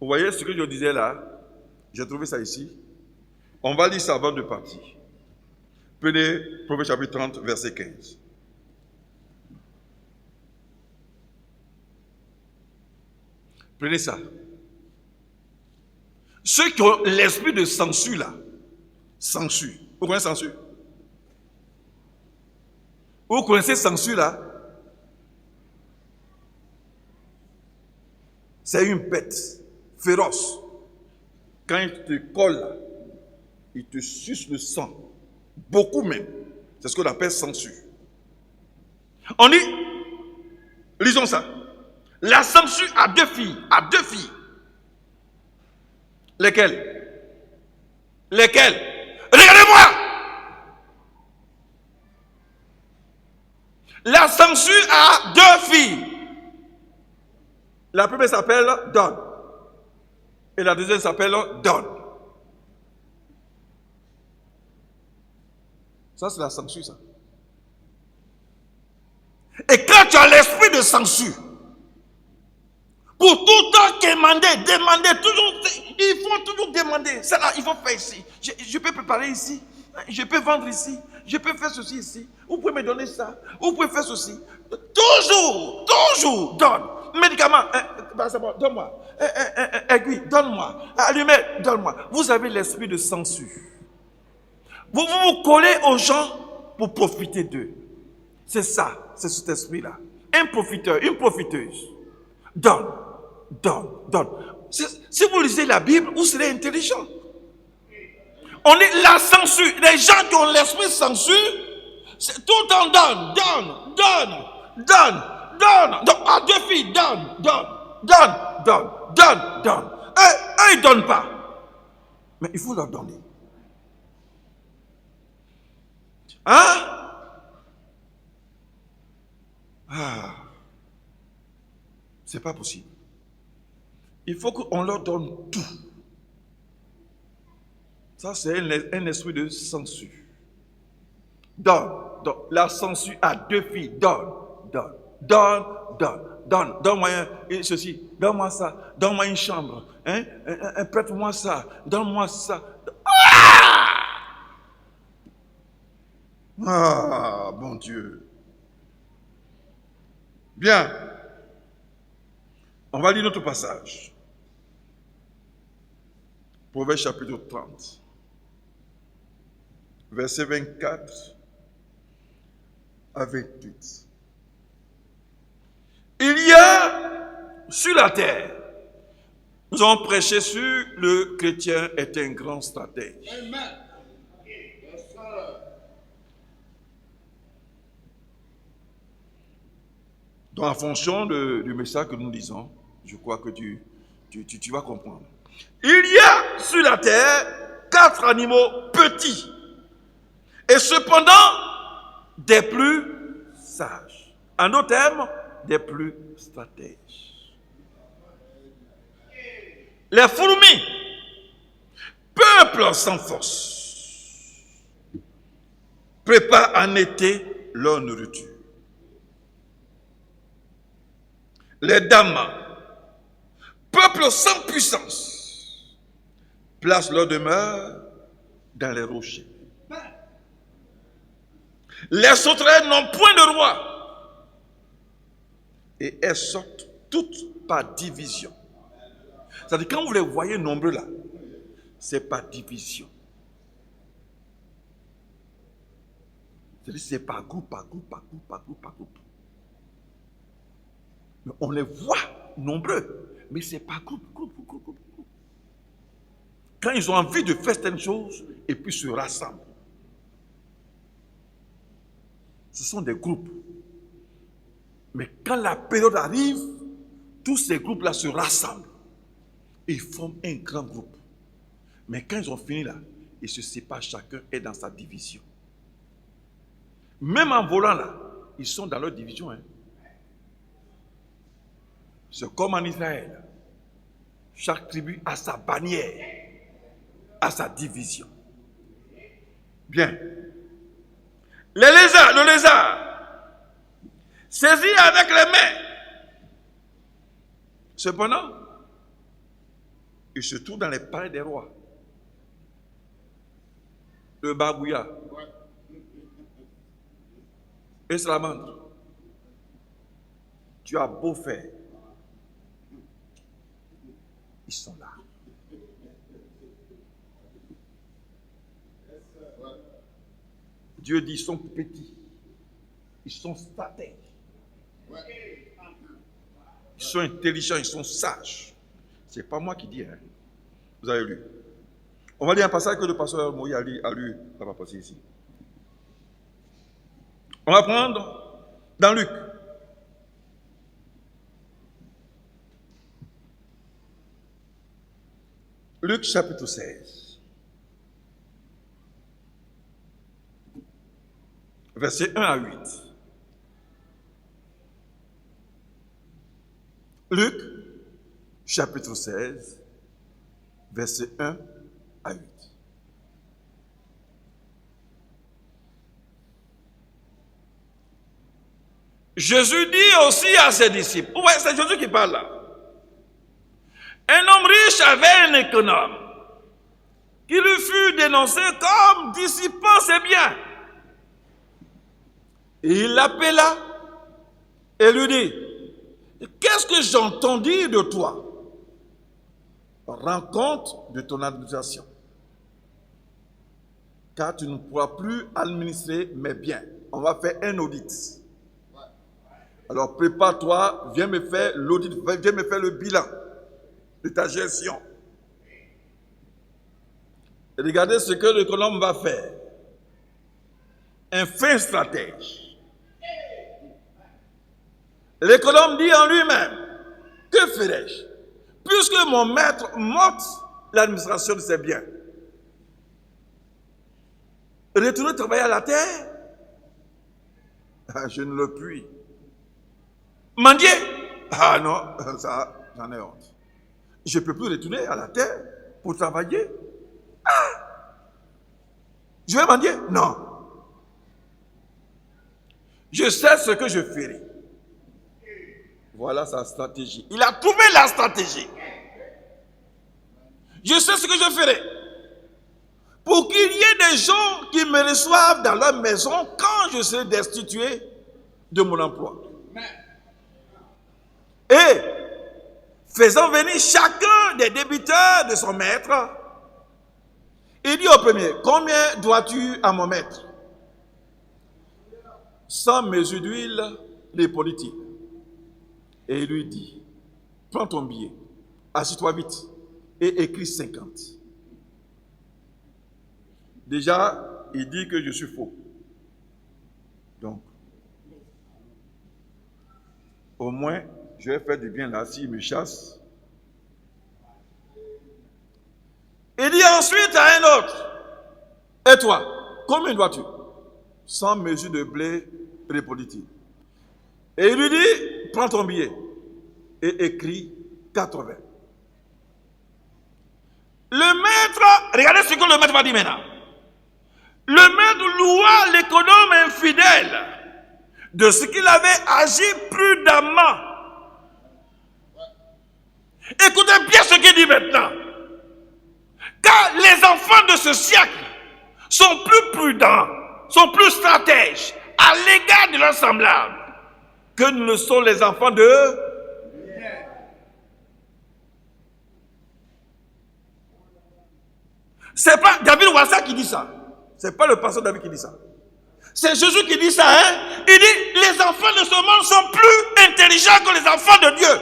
Vous voyez ce que je disais là? J'ai trouvé ça ici. On va lire ça avant de partir. Prenez Proverbe chapitre 30, verset 15. Prenez ça. Ceux qui ont l'esprit de censure là, censure. Vous connaissez censure? Vous connaissez censure là? C'est une bête féroce. Quand il te colle là, il te suce le sang. Beaucoup même. C'est ce qu'on appelle censure. On dit, lisons ça. La censure a deux filles. A deux filles. Lesquelles? Lesquelles? Regardez-moi! La censure a deux filles. La première s'appelle Donne. Et la deuxième s'appelle Donne. Ça, c'est la censure, ça. Et quand tu as l'esprit de censure, pour tout le temps demander, toujours, il faut toujours demander. Ça là, il faut faire ici. Je peux préparer ici. Je peux vendre ici. Je peux faire ceci ici. Vous pouvez me donner ça. Vous pouvez faire ceci. Toujours, donne. Médicaments, donne-moi. Aiguille, donne-moi. Allumette, donne-moi. Vous avez l'esprit de censure. Vous vous collez aux gens pour profiter d'eux. C'est ça, c'est cet esprit-là. Un profiteur, une profiteuse. Donne. Si vous lisez la Bible, vous serez intelligent. On est la censure. Les gens qui ont l'esprit de censure, c'est tout le temps donne. Donc, à deux filles, donne. Eux, ils ne donnent pas. Mais il faut leur donner. Hein? C'est pas possible. Il faut qu'on leur donne tout. Ça, c'est un esprit de censure. Donne. La censure a deux filles. Donne. Donne-moi ceci. Donne-moi ça. Donne-moi une chambre. Hein? Prête-moi ça. Donne-moi ça. Bon Dieu. Bien. On va lire notre passage. Proverbe chapitre 30. Verset 24 à 28. Il y a sur la terre, nous avons prêché sur le chrétien est un grand stratège. Amen. Donc, en fonction du message que nous lisons, je crois que tu vas comprendre. Il y a sur la terre 4 animaux petits et cependant des plus sages. En d'autres termes, des plus stratèges. Les fourmis, peuple sans force, préparent en été leur nourriture. Les dames, peuple sans puissance, placent leur demeure dans les rochers. Les sauterelles n'ont point de roi et elles sortent toutes par division. C'est-à-dire quand vous les voyez nombreux là, c'est par division. C'est-à-dire c'est par groupe. Mais on les voit nombreux, mais c'est pas groupe. Quand ils ont envie de faire certaines choses, et puis se rassemblent. Ce sont des groupes. Mais quand la période arrive, tous ces groupes-là se rassemblent. Et ils forment un grand groupe. Mais quand ils ont fini là, ils se séparent, chacun est dans sa division. Même en volant là, ils sont dans leur division. C'est comme en Israël. Chaque tribu a sa bannière, a sa division. Bien. Le lézard, saisi avec les mains. Cependant, Il se trouve dans les palais des rois. Le Bagouya. Et Salamandre. Tu as beau faire. Ils sont là. Dieu dit, ils sont petits. Ils sont stratèges. Ils sont intelligents, ils sont sages. Ce n'est pas moi qui dis. Hein. Vous avez lu. On va lire un passage que le pasteur Moïse a lu. Ça va passer ici. On va prendre dans Luc. Luc chapitre 16. Versets 1 à 8. Luc, chapitre 16, versets 1 à 8. Jésus dit aussi à ses disciples, ouais, c'est Jésus qui parle là. Un homme riche avait un économe qui lui fut dénoncé comme dissipant ses biens. Et il l'appela et lui dit, qu'est-ce que j'entends dire de toi? Rends compte de ton administration, car tu ne pourras plus administrer mes biens. On va faire un audit. Alors prépare-toi, viens me faire l'audit, viens me faire le bilan de ta gestion. Et regardez ce que l'économe va faire. Un fin stratège. L'économe dit en lui-même, que ferai-je, puisque mon maître m'ôte l'administration de ses biens? Retourner travailler à la terre? Je ne le puis. Mendier? Ah non, ça, j'en ai honte. Je ne peux plus retourner à la terre pour travailler. Ah! Je vais mendier? Non. Je sais ce que je ferai. Voilà sa stratégie. Il a trouvé la stratégie. Je sais ce que je ferai. Pour qu'il y ait des gens qui me reçoivent dans leur maison quand je serai destitué de mon emploi. Et faisant venir chacun des débiteurs de son maître, il dit au premier, combien dois-tu à mon maître? 100 mesures d'huile les politiques. Et il lui dit, prends ton billet, assis-toi vite et écris 50. Déjà, il dit que je suis faux. Donc, au moins, je vais faire du bien là s'il me chasse. Il dit ensuite à un autre, et toi, combien dois-tu? 100 mesures de blé répolitique. Et il lui dit, prends ton billet et écris 80. Le maître, regardez ce que le maître va dire maintenant. Le maître loua l'économe infidèle de ce qu'il avait agi prudemment. Écoutez bien ce qu'il dit maintenant. Car les enfants de ce siècle sont plus prudents, sont plus stratèges à l'égard de leurs semblables que ne le sont les enfants de... C'est pas David Wassa qui dit ça. C'est pas le pasteur David qui dit ça. C'est Jésus qui dit ça. Hein? Il dit, les enfants de ce monde sont plus intelligents que les enfants de Dieu.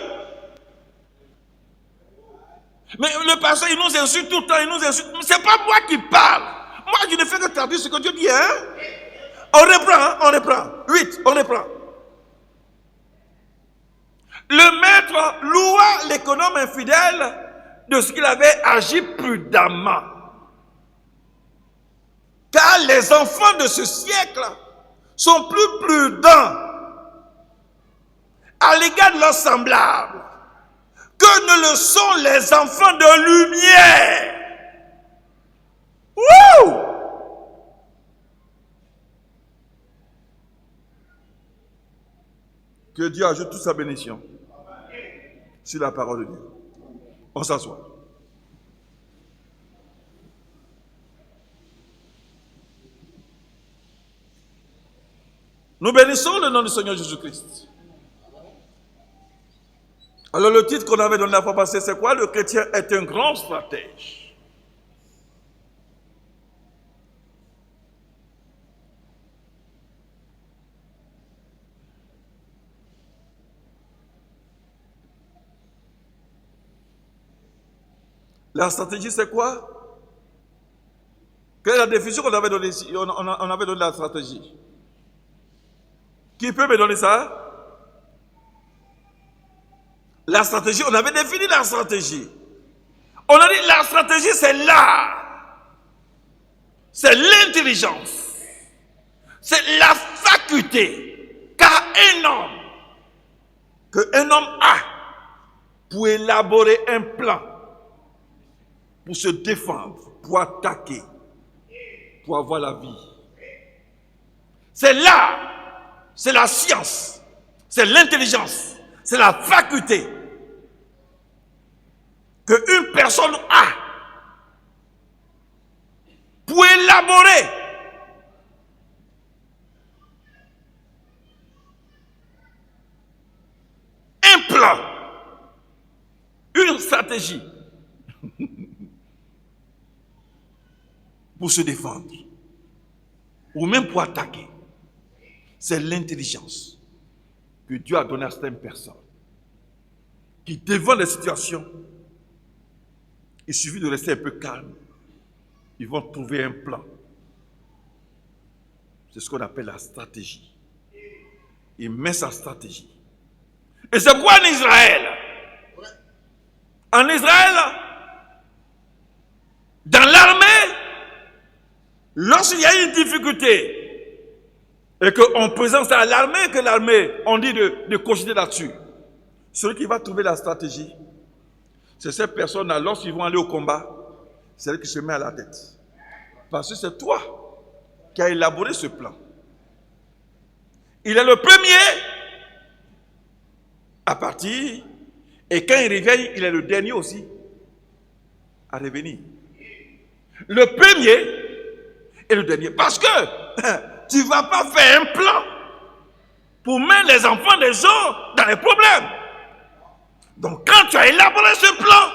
Mais le pasteur, il nous insulte tout le temps, il nous insulte. C'est pas moi qui parle. Moi, je ne fais que traduire ce que Dieu dit. Hein? On reprend, hein? On reprend. 8, on reprend. Le maître loua l'économe infidèle de ce qu'il avait agi prudemment. Car les enfants de ce siècle sont plus prudents à l'égard de leurs semblables que ne le sont les enfants de lumière. Wouh! Que Dieu ajoute toute sa bénédiction sur la parole de Dieu. On s'assoit. Nous bénissons le nom du Seigneur Jésus-Christ. Alors le titre qu'on avait donné la fois passée, c'est quoi? Le chrétien est un grand stratège. La stratégie, c'est quoi? Quelle est la définition qu'on avait donnée ici? On avait donné la stratégie. Qui peut me donner ça? La stratégie, on avait défini la stratégie. On a dit la stratégie, c'est l'art. C'est l'intelligence. C'est la faculté qu'a qu'un homme a pour élaborer un plan, pour se défendre, pour attaquer, pour avoir la vie. C'est l'art. C'est la science, c'est l'intelligence, c'est la faculté qu'une personne a pour élaborer un plan, une stratégie pour se défendre ou même pour attaquer. C'est l'intelligence que Dieu a donnée à certaines personnes qui, devant les situations, il suffit de rester un peu calme. Ils vont trouver un plan. C'est ce qu'on appelle la stratégie. Il met sa stratégie. Et c'est pourquoi en Israël, dans l'armée, lorsqu'il y a une difficulté, et qu'on présente ça à l'armée, que l'armée, on dit de cogiter là-dessus. Celui qui va trouver la stratégie, c'est cette personne-là, lorsqu'ils vont aller au combat, c'est elle qui se met à la tête. Parce que c'est toi qui as élaboré ce plan. Il est le premier à partir, et quand il revient, il est le dernier aussi à revenir. Le premier et le dernier. Parce que tu ne vas pas faire un plan pour mettre les enfants des gens dans les problèmes. Donc quand tu as élaboré ce plan,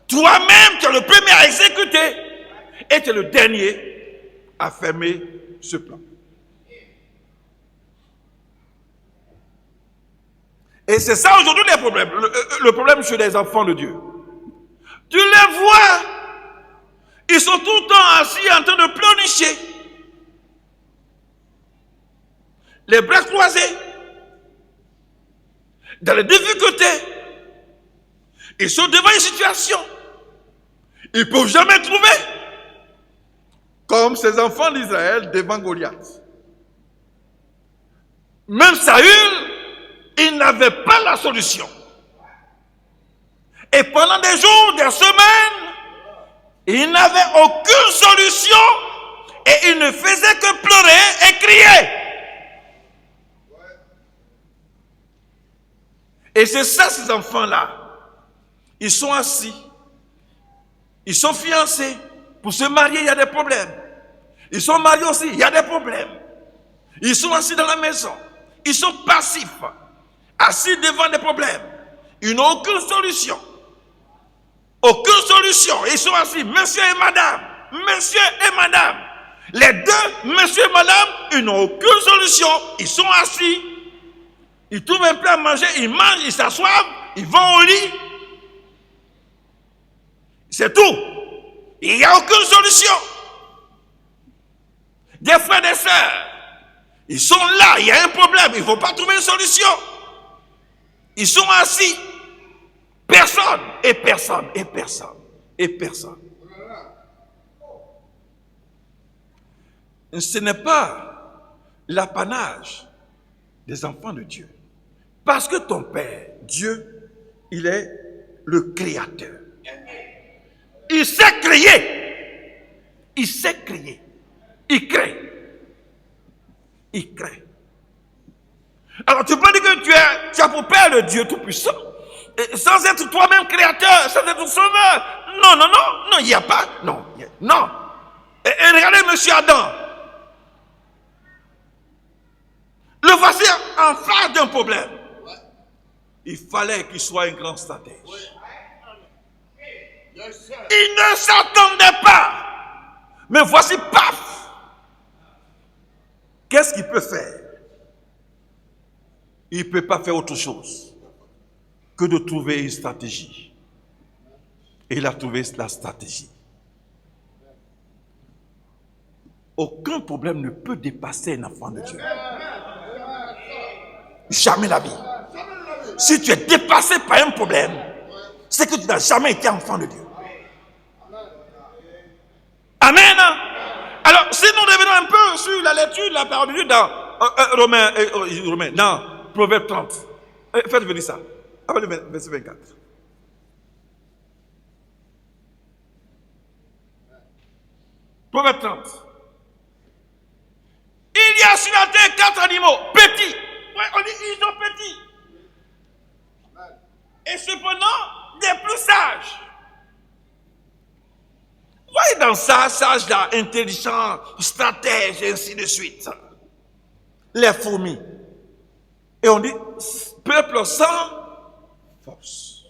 toi-même tu es le premier à exécuter et tu es le dernier à fermer ce plan. Et c'est ça aujourd'hui le problème. Le problème chez les enfants de Dieu. Tu les vois, ils sont tout le temps assis en train de pleurnicher. Les bras croisés, dans les difficultés, ils sont devant une situation, ils ne peuvent jamais trouver, comme ces enfants d'Israël devant Goliath. Même Saül, il n'avait pas la solution. Et pendant des jours, des semaines, il n'avait aucune solution et il ne faisait que pleurer et crier. Et c'est ça, ces enfants-là. Ils sont assis. Ils sont fiancés. Pour se marier, il y a des problèmes. Ils sont mariés aussi, il y a des problèmes. Ils sont assis dans la maison. Ils sont passifs. Assis devant des problèmes. Ils n'ont aucune solution. Aucune solution. Ils sont assis, monsieur et madame. Monsieur et madame. Les deux, monsieur et madame, ils n'ont aucune solution. Ils sont assis. Ils trouvent un plat à manger, ils mangent, ils s'assoient, ils vont au lit. C'est tout. Il n'y a aucune solution. Des frères et des sœurs, ils sont là, il y a un problème, ils ne vont pas trouver une solution. Ils sont assis. Personne, et personne, et personne, et personne. Ce n'est pas l'apanage des enfants de Dieu. Parce que ton Père, Dieu, il est le créateur. Il sait créer. Il sait créer. Il crée. Il crée. Alors tu peux dire que tu as pour Père le Dieu Tout-Puissant, sans être toi-même créateur, sans être sauveur. Non, non, non, non, il n'y a pas. Non, non. Et regardez monsieur Adam. Le voici en face d'un problème. Il fallait qu'il soit un grand stratège. Il ne s'attendait pas. Mais voici, paf! Qu'est-ce qu'il peut faire? Il ne peut pas faire autre chose que de trouver une stratégie. Et il a trouvé la stratégie. Aucun problème ne peut dépasser un enfant de Dieu. Jamais la vie. Si tu es dépassé par un problème, c'est que tu n'as jamais été enfant de Dieu. Amen. Alors, si nous revenons un peu sur la lecture de la parole de Dieu dans Romains, dans Proverbe 30. Faites venir ça. Après le verset 24. Proverbe 30. Il y a sur la terre 4 animaux petits. Ouais, on dit ils sont petits. Et cependant, des plus sages. Voyez dans ça, sage là, intelligent, stratège, et ainsi de suite. Les fourmis. Et on dit, peuple sans force.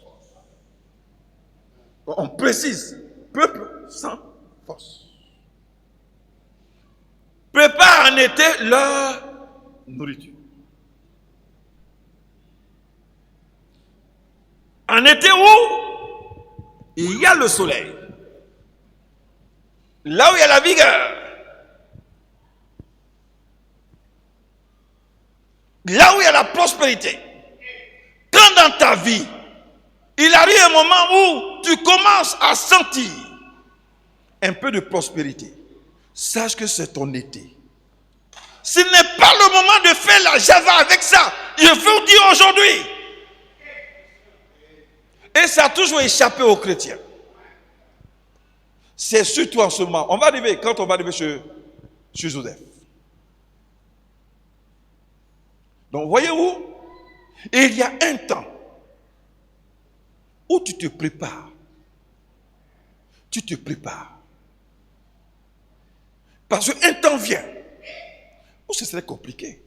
On précise, peuple sans force. Prépare en été leur nourriture. En été où il y a le soleil, là où il y a la vigueur, là où il y a la prospérité, quand dans ta vie, il arrive un moment où tu commences à sentir un peu de prospérité, sache que c'est ton été. Ce n'est pas le moment de faire la java avec ça. Je veux vous dire aujourd'hui. Et ça a toujours échappé aux chrétiens. C'est surtout en ce moment. On va arriver, quand on va arriver sur Joseph. Donc, voyez-vous, il y a un temps où tu te prépares. Tu te prépares. Parce qu'un temps vient où ce serait compliqué.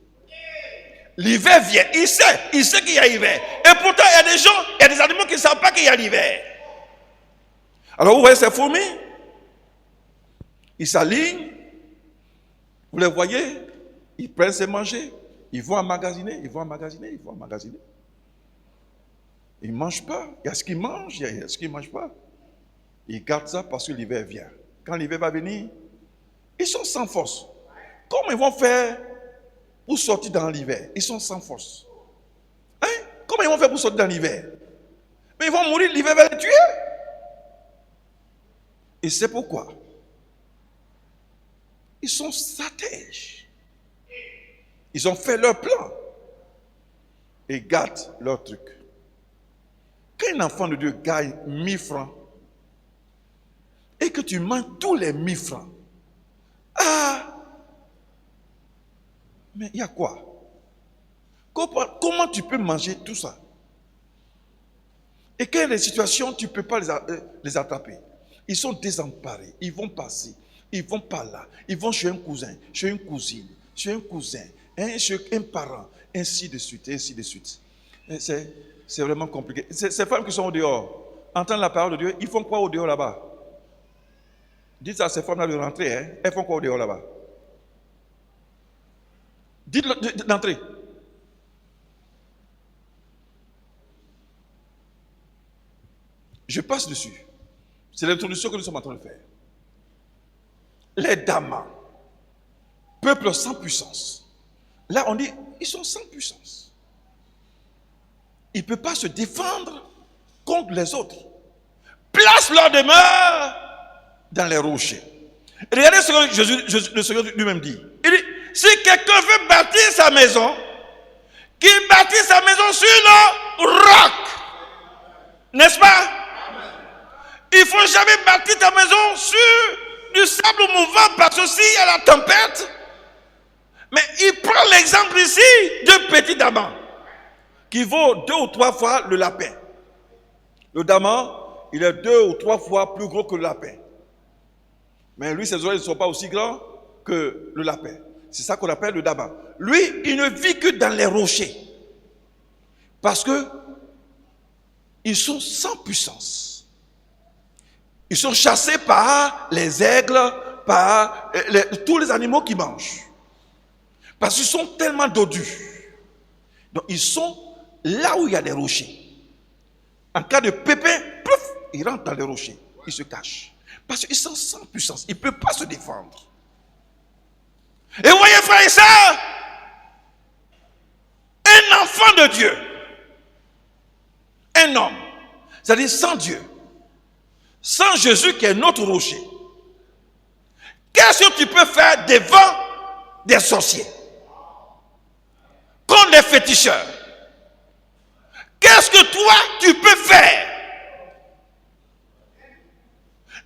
L'hiver vient, il sait qu'il y a l'hiver. Et pourtant, il y a des gens, il y a des animaux qui ne savent pas qu'il y a l'hiver. Alors, vous voyez ces fourmis? Ils s'alignent. Vous les voyez? Ils prennent ses manger. Ils vont emmagasiner, ils vont emmagasiner, ils vont emmagasiner. Ils ne mangent pas. Il y a ce qu'ils mangent, il y a ce qu'ils ne mangent pas. Ils gardent ça parce que l'hiver vient. Quand l'hiver va venir, ils sont sans force. Comment ils vont faire pour sortir dans l'hiver? Ils sont sans force. Hein? Comment ils vont faire pour sortir dans l'hiver? Mais ils vont mourir, l'hiver va les tuer. Et c'est pourquoi ils sont stratèges. Ils ont fait leur plan et gardent leur truc. Quand un enfant de Dieu gagne 1000 francs et que tu manges tous les 1000 francs, mais il y a quoi? Comment tu peux manger tout ça? Et quand il y a des situations, tu ne peux pas les attraper. Ils sont désemparés, ils vont passer, ils vont par là, ils vont chez un cousin, chez une cousine, chez un cousin, chez un parent, ainsi de suite, ainsi de suite. C'est vraiment compliqué. Ces femmes qui sont au dehors, entendent la parole de Dieu, ils font quoi au dehors là-bas? Dites à ces femmes-là de rentrer, elles font quoi au dehors là-bas? Dites d'entrer. Je passe dessus. C'est l'introduction que nous sommes en train de faire. Les damas, peuple sans puissance. Là, on dit, ils sont sans puissance. Ils ne peuvent pas se défendre contre les autres. Place leur demeure dans les rochers. Regardez ce que le Seigneur lui-même dit. Il dit, si quelqu'un veut bâtir sa maison, qu'il bâtisse sa maison sur le roc. N'est-ce pas? Il ne faut jamais bâtir ta maison sur du sable mouvant parce que s'il y a la tempête. Mais il prend l'exemple ici de petit daman qui vaut 2 ou 3 fois le lapin. Le daman, il est 2 ou 3 fois plus gros que le lapin. Mais lui, ses oreilles ne sont pas aussi grands que le lapin. C'est ça qu'on appelle le Dama. Lui, il ne vit que dans les rochers. Parce que ils sont sans puissance. Ils sont chassés par les aigles, par tous les animaux qui mangent. Parce qu'ils sont tellement dodus. Donc ils sont là où il y a des rochers. En cas de pépin, pouf, ils rentrent dans les rochers. Ils se cachent. Parce qu'ils sont sans puissance. Ils ne peuvent pas se défendre. Et vous voyez, frères et sœurs, un enfant de Dieu, un homme, c'est-à-dire sans Dieu, sans Jésus qui est notre rocher, qu'est-ce que tu peux faire devant des sorciers, contre des féticheurs? Qu'est-ce que toi tu peux faire?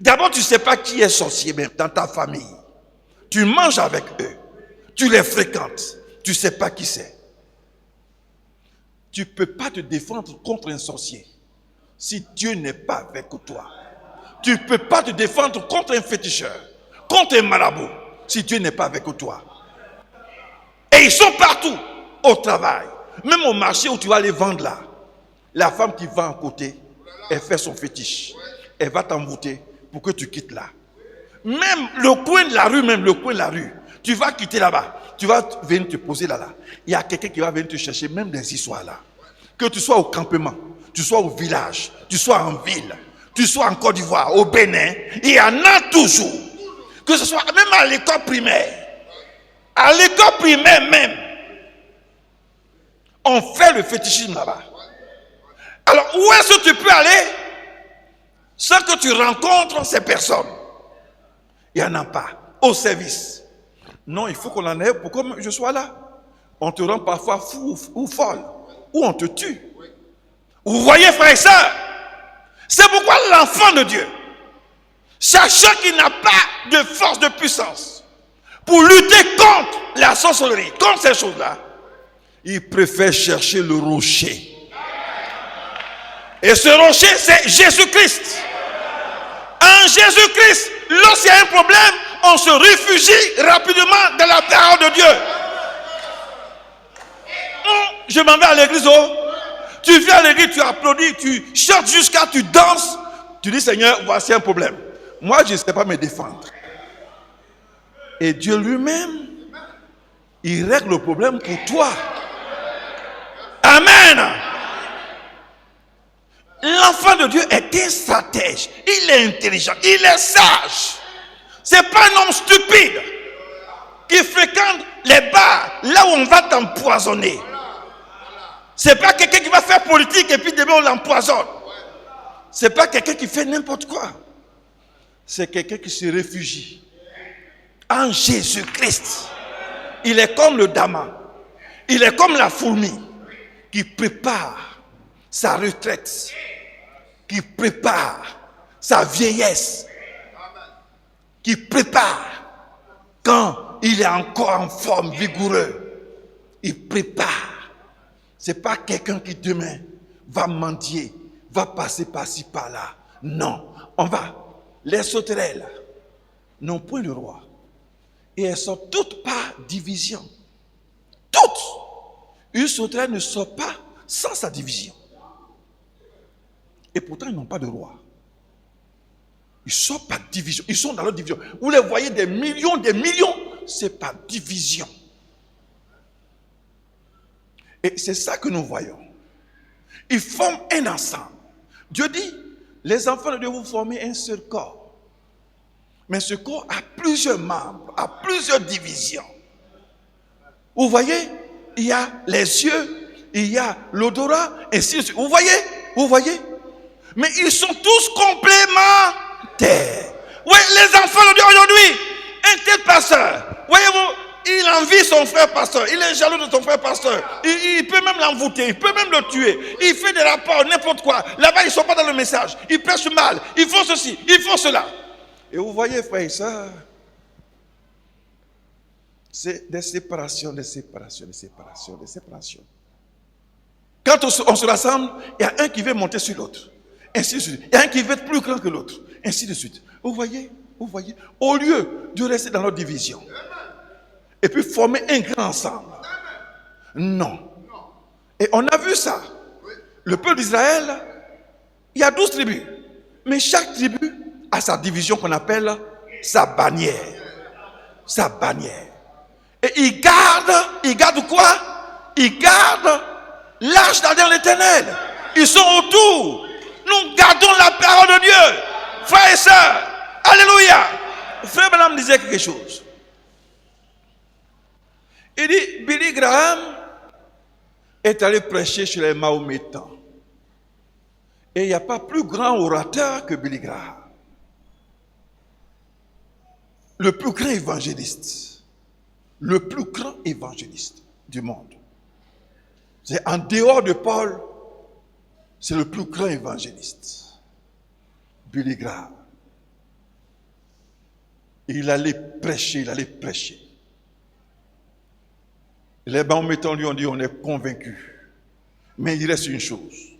D'abord, tu ne sais pas qui est sorcier, mais dans ta famille. Tu manges avec eux. Tu les fréquentes. Tu ne sais pas qui c'est. Tu ne peux pas te défendre contre un sorcier si Dieu n'est pas avec toi. Tu ne peux pas te défendre contre un féticheur, contre un marabout, si Dieu n'est pas avec toi. Et ils sont partout, au travail. Même au marché où tu vas les vendre là. La femme qui va à côté, elle fait son fétiche. Elle va t'envoûter pour que tu quittes là. Même le coin de la rue, tu vas quitter là-bas. Tu vas venir te poser là. Il y a quelqu'un qui va venir te chercher, même des histoires là. Que tu sois au campement, tu sois au village, tu sois en ville, tu sois en Côte d'Ivoire, au Bénin, il y en a toujours. Que ce soit même à l'école primaire. À l'école primaire même. On fait le fétichisme là-bas. Alors, où est-ce que tu peux aller sans que tu rencontres ces personnes? Il n'y en a pas. Au service. Non, il faut qu'on en ait pour que je sois là. On te rend parfois fou ou folle. Ou on te tue. Vous voyez, frères et sœurs, c'est pourquoi l'enfant de Dieu, sachant qu'il n'a pas de force de puissance pour lutter contre la sorcellerie, contre ces choses-là, il préfère chercher le rocher. Et ce rocher, c'est Jésus-Christ. En Jésus-Christ, lorsqu'il y a un problème, on se réfugie rapidement dans la parole de Dieu. Je m'en vais à l'église, tu viens à l'église, tu applaudis, tu chantes jusqu'à tu danses. Tu dis, Seigneur, voici un problème. Moi, je ne sais pas me défendre. Et Dieu lui-même, il règle le problème pour toi. Amen. L'enfant de Dieu est un stratège. Il est intelligent. Il est sage. Ce n'est pas un homme stupide qui fréquente les bars là où on va t'empoisonner. Ce n'est pas quelqu'un qui va faire politique et puis demain on l'empoisonne. Ce n'est pas quelqu'un qui fait n'importe quoi. C'est quelqu'un qui se réfugie en Jésus-Christ. Il est comme le Dama. Il est comme la fourmi qui prépare sa retraite, qui prépare sa vieillesse, qui prépare quand il est encore en forme, vigoureux. Il prépare. Ce n'est pas quelqu'un qui demain va mendier, va passer par-ci, par-là. Non, on va. Les sauterelles n'ont point de roi. Et elles sont toutes par division. Toutes. Une sauterelle ne sort pas sans sa division. Et pourtant, ils n'ont pas de roi. Ils sont par division. Ils sont dans leur division. Vous les voyez des millions, c'est par division. Et c'est ça que nous voyons. Ils forment un ensemble. Dieu dit, les enfants de Dieu, vous formez un seul corps. Mais ce corps a plusieurs membres, a plusieurs divisions. Vous voyez, il y a les yeux, il y a l'odorat, ainsi de suite. Vous voyez? Mais ils sont tous complémentaires. Oui, les enfants de Dieu aujourd'hui, un tel pasteur, voyez-vous, il envie son frère pasteur, il est jaloux de son frère pasteur, il peut même l'envoûter, il peut même le tuer, il fait des rapports, n'importe quoi. Là-bas, ils ne sont pas dans le message, ils prêchent mal, ils font ceci, ils font cela. Et vous voyez, frère et sœurs, c'est des séparations. Quand on se rassemble, il y a un qui veut monter sur l'autre. Ainsi de suite. Il y a un qui veut être plus grand que l'autre. Ainsi de suite. Vous voyez, au lieu de rester dans leur division. et puis former un grand ensemble. Non. Et on a vu ça. Le peuple d'Israël, il y a 12 tribus. Mais chaque tribu a sa division qu'on appelle sa bannière. Sa bannière. Et ils gardent quoi? Ils gardent l'arche dans l'éternel. Ils sont autour. Nous gardons la parole de Dieu. Frères et sœurs, alléluia. Frère Branham disait quelque chose. Il dit, Billy Graham est allé prêcher chez les Mahométans. Et il n'y a pas plus grand orateur que Billy Graham. Le plus grand évangéliste. Le plus grand évangéliste du monde. C'est en dehors de Paul, c'est le plus grand évangéliste. Billy Graham. Il allait prêcher. Les Mahométans lui ont dit, on est convaincus. Mais il reste une chose.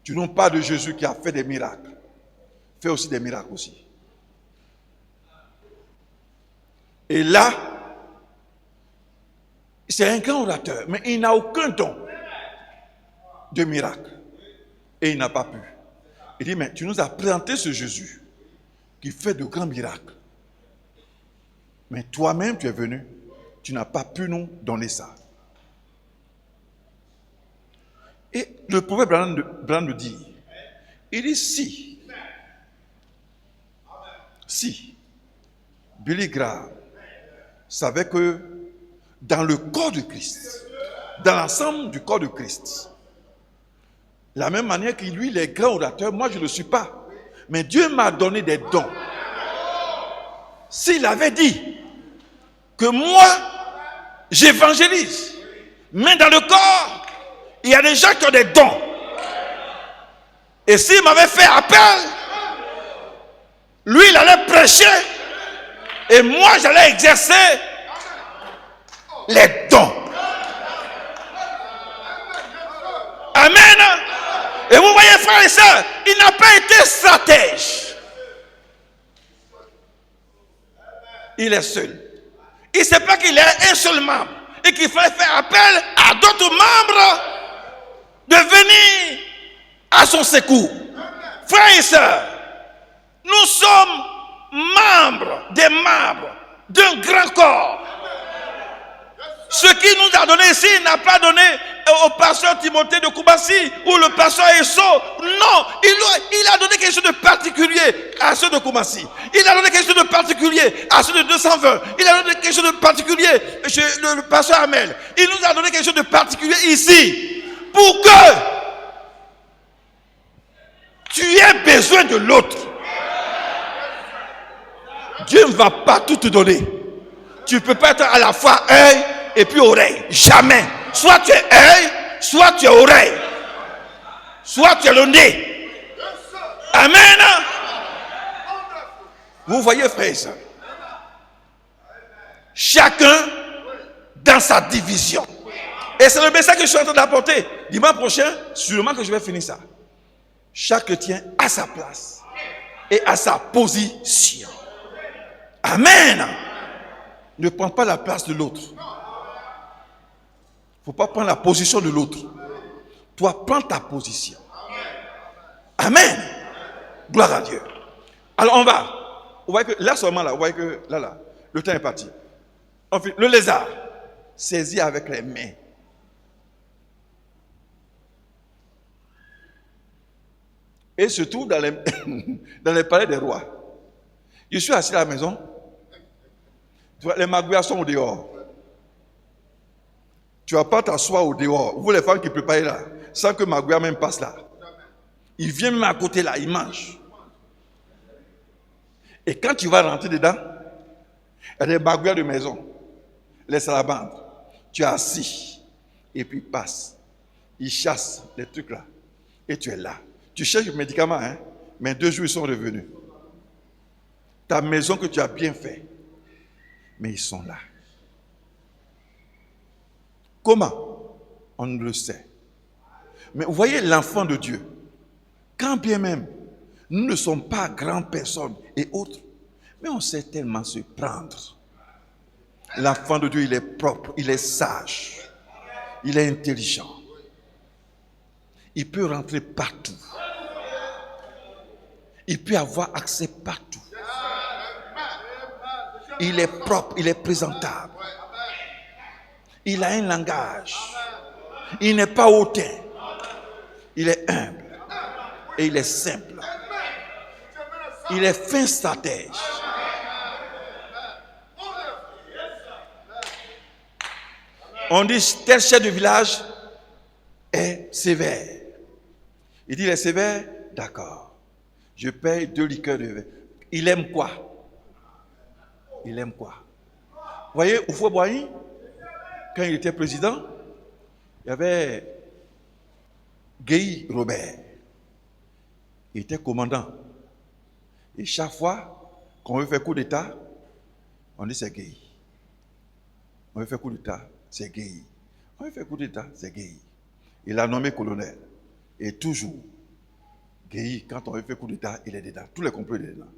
Tu n'as pas de Jésus qui a fait des miracles. Fais aussi des miracles aussi. Et là, c'est un grand orateur, mais il n'a aucun don de miracle. Et il n'a pas pu. Il dit, mais tu nous as présenté ce Jésus qui fait de grands miracles. Mais toi-même, tu es venu, tu n'as pas pu nous donner ça. Et le prophète Branham nous dit, il dit si Billy Graham savait que dans le corps de Christ, dans l'ensemble du corps de Christ, la même manière que lui, les grands orateurs, moi je ne le suis pas, mais Dieu m'a donné des dons. S'il avait dit que moi, j'évangélise, mais dans le corps, il y a des gens qui ont des dons. Et s'il m'avait fait appel, lui, il allait prêcher et moi, j'allais exercer les dons. Amen. Et vous voyez, frères et sœurs, il n'a pas été stratège. Il est seul. Il ne sait pas qu'il est un seul membre et qu'il fallait faire appel à d'autres membres de venir à son secours. Frères et sœurs, nous sommes des membres d'un grand corps. Ce qu'il nous a donné ici, il n'a pas donné au pasteur Timothée de Koumassi ou le pasteur Esso. Non, il a donné quelque chose de particulier à ceux de Koumassi. Il a donné quelque chose de particulier à ceux de 220. Il a donné quelque chose de particulier chez le pasteur Amel. Il nous a donné quelque chose de particulier ici pour que tu aies besoin de l'autre. Dieu ne va pas tout te donner. Tu ne peux pas être à la fois œil et puis oreille. Jamais. Soit tu es œil, soit tu es oreille. Soit tu es le nez. Amen. Vous voyez, frères et sœurs. Chacun dans sa division. Et c'est le message que je suis en train d'apporter. Dimanche prochain, sûrement que je vais finir ça. Chaque tient à sa place et à sa position. Amen. Ne prends pas la place de l'autre. Il ne faut pas prendre la position de l'autre. Toi, prends ta position. Amen. Gloire à Dieu. Alors on va. Vous voyez que là seulement, là, vous voyez que là, le temps est parti. Enfin, le lézard, saisi avec les mains. Et se trouve dans les palais des rois. Je suis assis à la maison. Les magouillas sont au dehors. Tu ne vas pas t'asseoir au dehors. Vous les femmes qui préparent là, sans que magouilla même passe là. Il vient même à côté là, il mange. Et quand tu vas rentrer dedans, il y a des magouillas de maison. Les salabandres. Tu es assis. Et puis il passe. Il chasse les trucs là. Et tu es là. Tu cherches le médicament, hein? Mais 2 jours ils sont revenus. Ta maison que tu as bien fait. Mais ils sont là. Comment? On ne le sait. Mais vous voyez l'enfant de Dieu. Quand bien même, nous ne sommes pas grandes personnes et autres, mais on sait tellement se prendre. L'enfant de Dieu, il est propre, il est sage, il est intelligent. Il peut rentrer partout. Il peut avoir accès partout. Il est propre, il est présentable. Il a un langage. Il n'est pas hautain. Il est humble. Et il est simple. Il est fin stratège. On dit tel chef de village est sévère. Il dit il est sévère, d'accord. Je paye 2 liqueurs de vin. Il aime quoi? Il aime quoi? Vous voyez, Houphouët-Boigny, quand il était président, il y avait Guéhi Robert. Il était commandant. Et chaque fois qu'on veut faire coup d'État, on dit c'est Guéhi. On veut faire coup d'État, c'est Guéhi. On veut faire coup d'État, c'est Guéhi. Il l'a nommé colonel. Et toujours, Guéhi, quand on veut faire coup d'État, il est dedans. Tous les complots, il est dedans.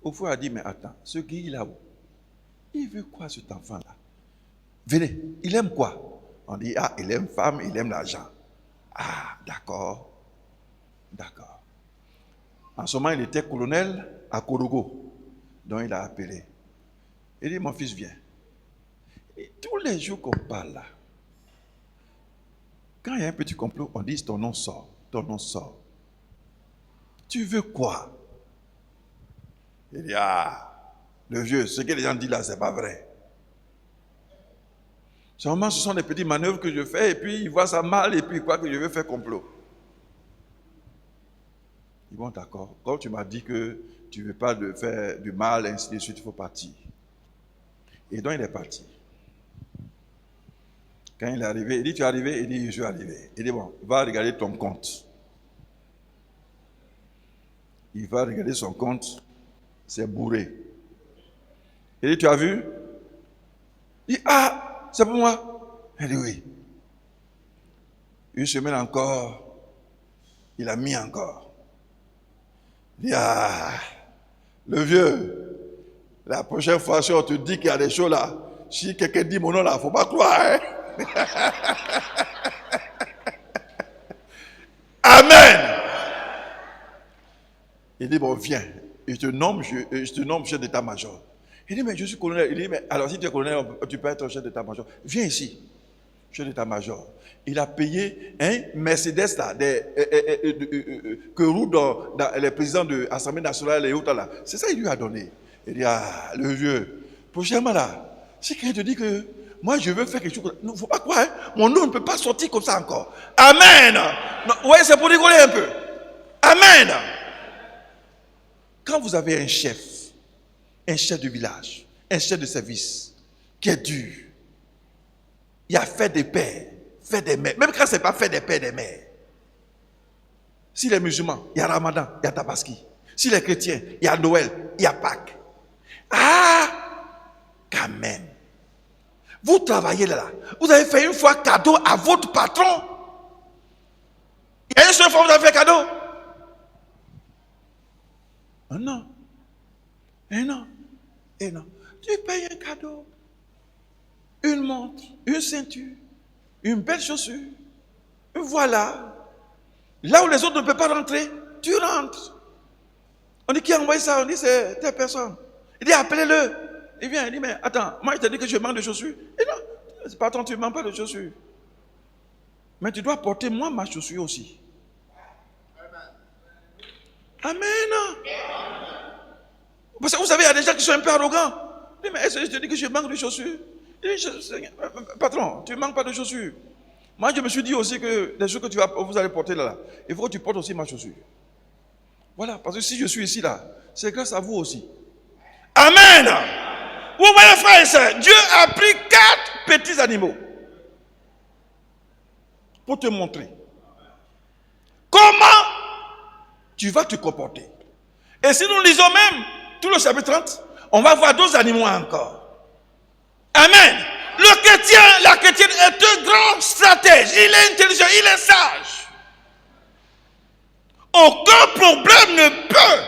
Houphouët a dit, mais attends, ce Guéhi là-haut, il veut quoi cet enfant-là? Venez, il aime quoi? On dit, ah, il aime femme, il aime l'argent. Ah, d'accord. D'accord. En ce moment, il était colonel à Korogo. Donc, il a appelé. Il dit, mon fils, viens. Et tous les jours qu'on parle là, quand il y a un petit complot, on dit, ton nom sort. Ton nom sort. Tu veux quoi? Il dit, ah, le vieux, ce que les gens disent là, c'est pas vrai. Seulement, ce sont des petites manœuvres que je fais, et puis ils voient ça mal, et puis ils croient que je veux faire complot. Ils vont d'accord. Quand tu m'as dit que tu ne veux pas de faire du mal, ainsi de suite, il faut partir. Et donc il est parti. Quand il est arrivé, il dit, tu es arrivé? Il dit, je suis arrivé. Il dit, bon, va regarder ton compte. Il va regarder son compte, c'est bourré. Il dit, tu as vu? Il dit, ah, c'est pour moi. Il dit, oui. Une semaine encore, il a mis encore. Il dit, ah, le vieux, la prochaine fois, si on te dit qu'il y a des choses là, si quelqu'un dit mon nom là, il ne faut pas croire, hein? Amen. Il dit, bon, viens, je te nomme chef d'état-major. Il dit, mais je suis colonel. Il dit, mais alors si tu es colonel, tu peux être chef d'état-major. Viens ici, chef d'état-major. Il a payé un Mercedes là, que roulent dans les présidents de l'Assemblée nationale et autres là. C'est ça qu'il lui a donné. Il dit, ah, le vieux, prochainement là, si quelqu'un te dit que moi je veux faire quelque chose, il ne faut pas croire, hein? Mon nom ne peut pas sortir comme ça encore. Amen. Oui, c'est pour rigoler un peu. Amen. Quand vous avez un chef de village, un chef de service qui est dur, il y a fait des pères, fait des mères, même quand ce n'est pas fait des pères et des mères. S'il est musulman, il y a Ramadan, il y a Tabaski. S'il est chrétien, il y a Noël, il y a Pâques. Ah, quand même. Vous travaillez là. Vous avez fait une fois cadeau à votre patron. Il y a une seule fois où vous avez fait cadeau. Oh non. Et non. Et non. Tu payes un cadeau. Une montre, une ceinture, une belle chaussure. Voilà. Là où les autres ne peuvent pas rentrer, tu rentres. On dit qui a envoyé ça? On dit c'est telle personne. Il dit appelez-le. Il vient, il dit mais attends, moi je t'ai dit que je manque de chaussures. Et non, patron, tu ne manques pas de chaussures. Mais tu dois porter moi ma chaussure aussi. Amen. Parce que vous savez, il y a des gens qui sont un peu arrogants. Il dit mais est-ce que je te dis que je manque de chaussures? Il dit, patron, tu ne manques pas de chaussures. Moi je me suis dit aussi que les choses que vous allez porter là, il faut que tu portes aussi ma chaussure. Voilà, parce que si je suis ici là, c'est grâce à vous aussi. Amen. Vous voyez frères et sœurs, Dieu a pris 4 petits animaux pour te montrer comment tu vas te comporter. Et si nous lisons même tout le chapitre 30, on va voir 2 animaux encore. Amen. Le chrétien, la chrétienne est un grand stratège. Il est intelligent, il est sage. Aucun problème ne peut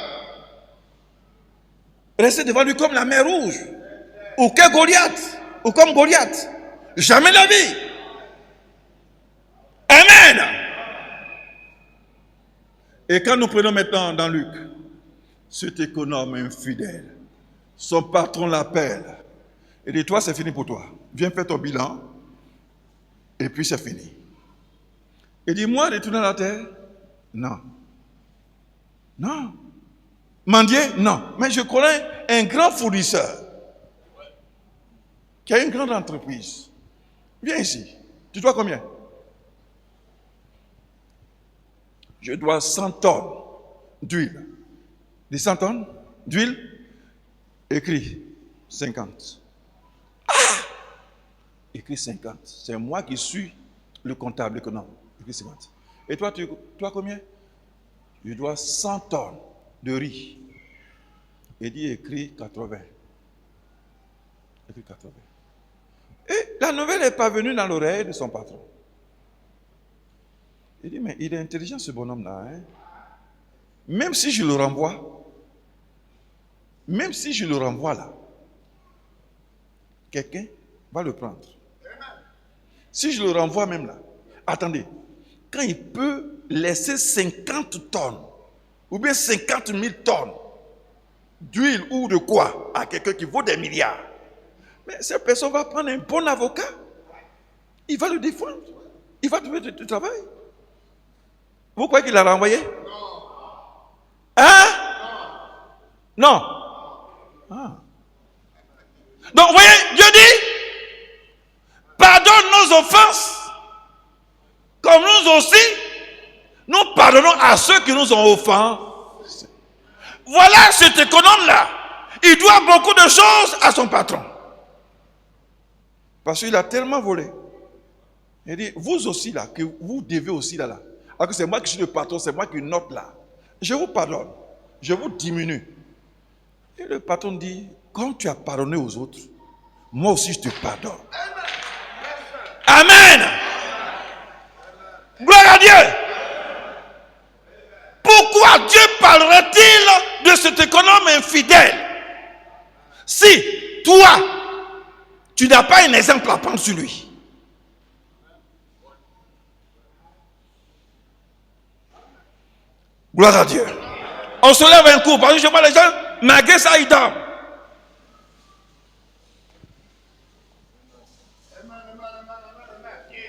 rester devant lui comme la mer rouge. ou que Goliath, ou comme Goliath. Jamais la vie. Amen. Et quand nous prenons maintenant dans Luc, cet économe infidèle, son patron l'appelle et dit, toi c'est fini pour toi. Viens faire ton bilan et puis c'est fini. Il dit, moi retourner à la terre? Non. Non. Mendier? Non. Mais je connais un grand fournisseur qui a une grande entreprise. Viens ici. Tu dois combien? Je dois 100 tonnes d'huile. Des 100 tonnes d'huile? Écrit 50. Ah! Écrit 50. C'est moi qui suis le comptable économe. Écrit 50. Et toi, tu dois combien? Je dois 100 tonnes de riz. Il dit écrit 80. Écrit 80. Et la nouvelle n'est pas venue dans l'oreille de son patron. Il dit, mais il est intelligent ce bonhomme-là. Hein? Même si je le renvoie là, quelqu'un va le prendre. Si je le renvoie même là, attendez, quand il peut laisser 50 tonnes, ou bien 50 000 tonnes d'huile ou de quoi à quelqu'un qui vaut des milliards, mais cette personne va prendre un bon avocat, il va le défendre, il va trouver du travail. Vous croyez qu'il l'a renvoyé? Hein? Non. Ah. Donc, vous voyez, Dieu dit, pardonne nos offenses, comme nous aussi, nous pardonnons à ceux qui nous ont offensés. Voilà cet économe-là. Il doit beaucoup de choses à son patron. Parce qu'il a tellement volé. Il dit, vous aussi là, que vous devez aussi là. Alors que c'est moi qui suis le patron, c'est moi qui note là. Je vous pardonne, je vous diminue. Et le patron dit, quand tu as pardonné aux autres, moi aussi je te pardonne. Amen. Gloire à Dieu. Pourquoi Dieu parlerait-il de cet économe infidèle? Si toi, tu n'as pas un exemple à prendre sur lui. Gloire à Dieu. On se lève un coup, parce que je vois les gens, malgré ça, ils dorment.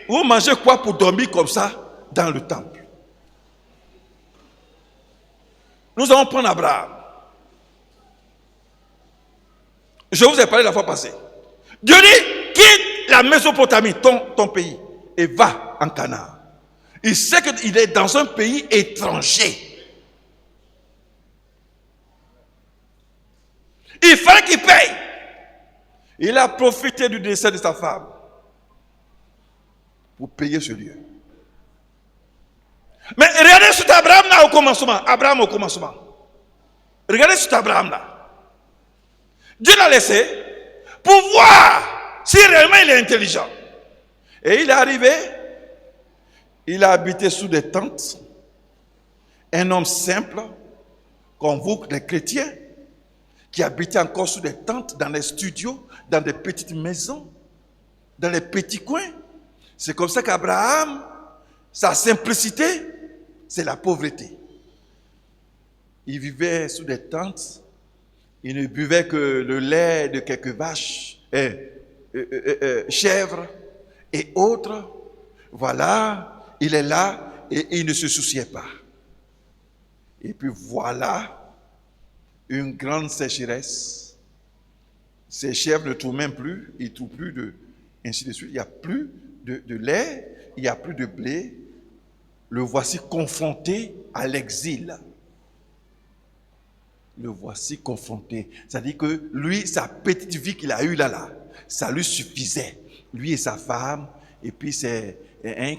Vous mangez quoi pour dormir comme ça dans le temple? Nous allons prendre Abraham. Je vous ai parlé la fois passée. Dieu dit, quitte la Mésopotamie, ton pays, et va en Canaan. Il sait qu'il est dans un pays étranger. Il fallait qu'il paye. Il a profité du décès de sa femme pour payer ce lieu. Mais regardez cet Abraham là au commencement. Abraham au commencement. Regardez cet Abraham là. Dieu l'a laissé pour voir si réellement il est intelligent. Et il est arrivé, il a habité sous des tentes. Un homme simple, comme vous les chrétiens, qui habitait encore sous des tentes, dans les studios, dans des petites maisons, dans les petits coins. C'est comme ça qu'Abraham, sa simplicité, c'est la pauvreté. Il vivait sous des tentes, il ne buvait que le lait de quelques vaches, chèvres et autres. Voilà, il est là et il ne se souciait pas. Et puis voilà, une grande sécheresse. Ces chèvres ne trouvent même plus, ils ne trouvent plus de, ainsi de suite. Il n'y a plus de lait, il n'y a plus de blé. Le voici confronté à l'exil. Le voici confronté. C'est-à-dire que lui, sa petite vie qu'il a eue là, ça lui suffisait. Lui et sa femme, et puis c'est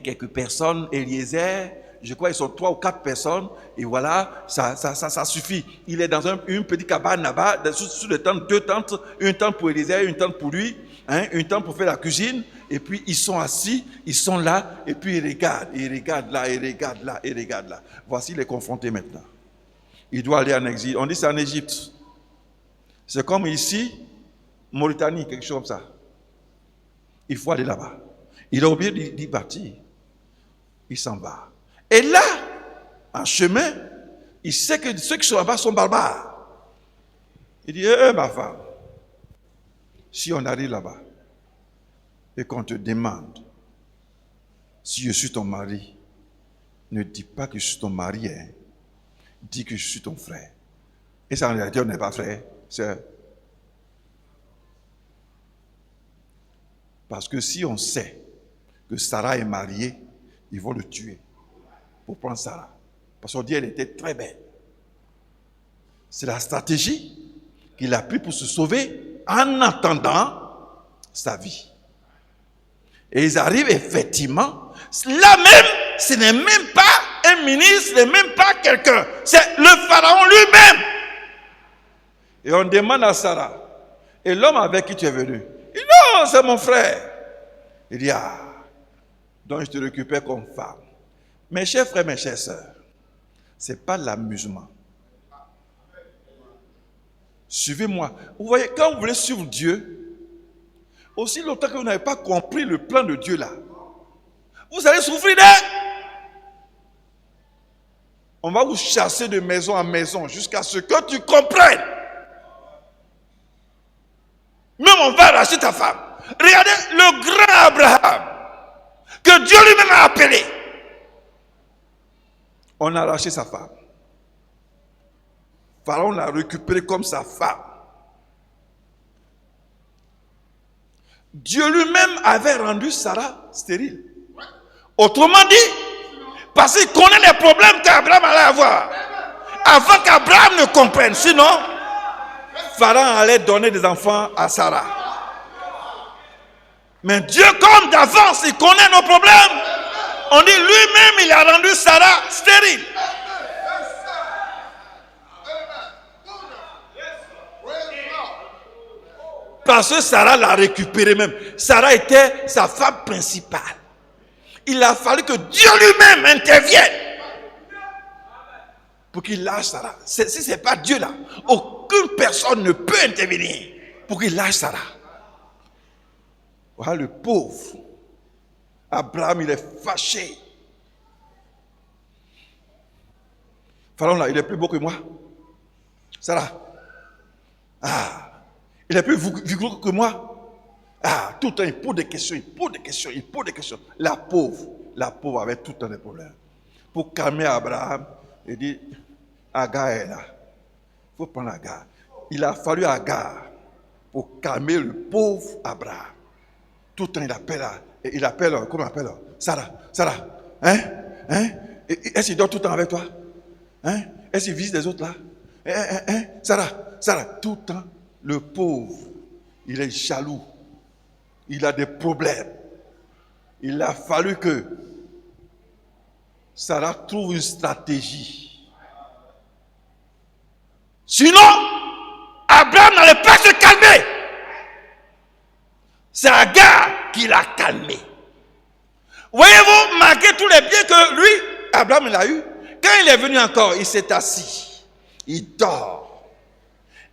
quelques personnes, Eliezer, je crois qu'ils sont 3 ou 4 personnes, et voilà, ça suffit. Il est dans une petite cabane là-bas, sous les tentes, 2 tentes, une tente pour Eliezer, une tente pour lui, une tente pour faire la cuisine, et puis ils sont assis, ils sont là, et puis ils regardent là, ils regardent là, ils regardent là. Voici les confrontés maintenant. Il doit aller en exil. On dit c'est en Égypte. C'est comme ici, Mauritanie, quelque chose comme ça. Il faut aller là-bas. Il a oublié d'y partir. Il s'en va. Et là, en chemin, il sait que ceux qui sont là-bas sont barbares. Il dit, ma femme, si on arrive là-bas et qu'on te demande si je suis ton mari, ne dis pas que je suis ton mari, hein. Dis que je suis ton frère. Et ça, en réalité, on n'est pas frère, sœur. Parce que si on sait que Sarah est mariée, ils vont le tuer pour prendre Sarah. Parce qu'on dit qu'elle était très belle. C'est la stratégie qu'il a pris pour se sauver en attendant sa vie. Et ils arrivent effectivement, là même, ce n'est même pas un ministre, ce n'est même pas quelqu'un, c'est le pharaon lui-même. Et on demande à Sarah, et l'homme avec qui tu es venu? Il dit, non, c'est mon frère. Il dit, ah, donc je te récupère comme femme. Mes chers frères, mes chères sœurs, ce n'est pas l'amusement. Suivez-moi. Vous voyez, quand vous voulez suivre Dieu, aussi longtemps que vous n'avez pas compris le plan de Dieu là, vous allez souffrir On va vous chasser de maison en maison jusqu'à ce que tu comprennes. Même on va arracher ta femme. Regardez le grand Abraham que Dieu lui-même a appelé. On a arraché sa femme. Pharaon l'a récupérée comme sa femme. Dieu lui-même avait rendu Sarah stérile. Autrement dit, parce qu'il connaît les problèmes qu'Abraham allait avoir. Avant qu'Abraham ne comprenne. Sinon, Pharaon allait donner des enfants à Sarah. Mais Dieu, comme d'avance, il connaît nos problèmes. On dit lui-même, il a rendu Sarah stérile. Parce que Sarah l'a récupérée même. Sarah était sa femme principale. Il a fallu que Dieu lui-même intervienne pour qu'il lâche Sarah. Si ce n'est pas Dieu là, aucune personne ne peut intervenir pour qu'il lâche Sarah. Voilà le pauvre. Abraham, il est fâché. Pharaon là, il est plus beau que moi. Sarah. Ah. Il est plus vigoureux que moi. Ah, tout le temps, il pose des questions, il pose des questions. La pauvre avait tout le temps des problèmes. Pour calmer Abraham, il dit, Agar est là. Il faut prendre Agar. Il a fallu Agar pour calmer le pauvre Abraham. Tout le temps, il appelle, comment on appelle? Sarah, hein? Est-ce qu'il dort tout le temps avec toi? Hein? Est-ce qu'il visite les autres là? Sarah, tout le temps. Le pauvre, il est jaloux. Il a des problèmes. Il a fallu que Sarah trouve une stratégie. Sinon, Abraham n'allait pas se calmer. C'est Agar qui l'a calmé. Voyez-vous, malgré tous les biens que lui, Abraham l'a eu, quand il est venu encore, il s'est assis. Il dort.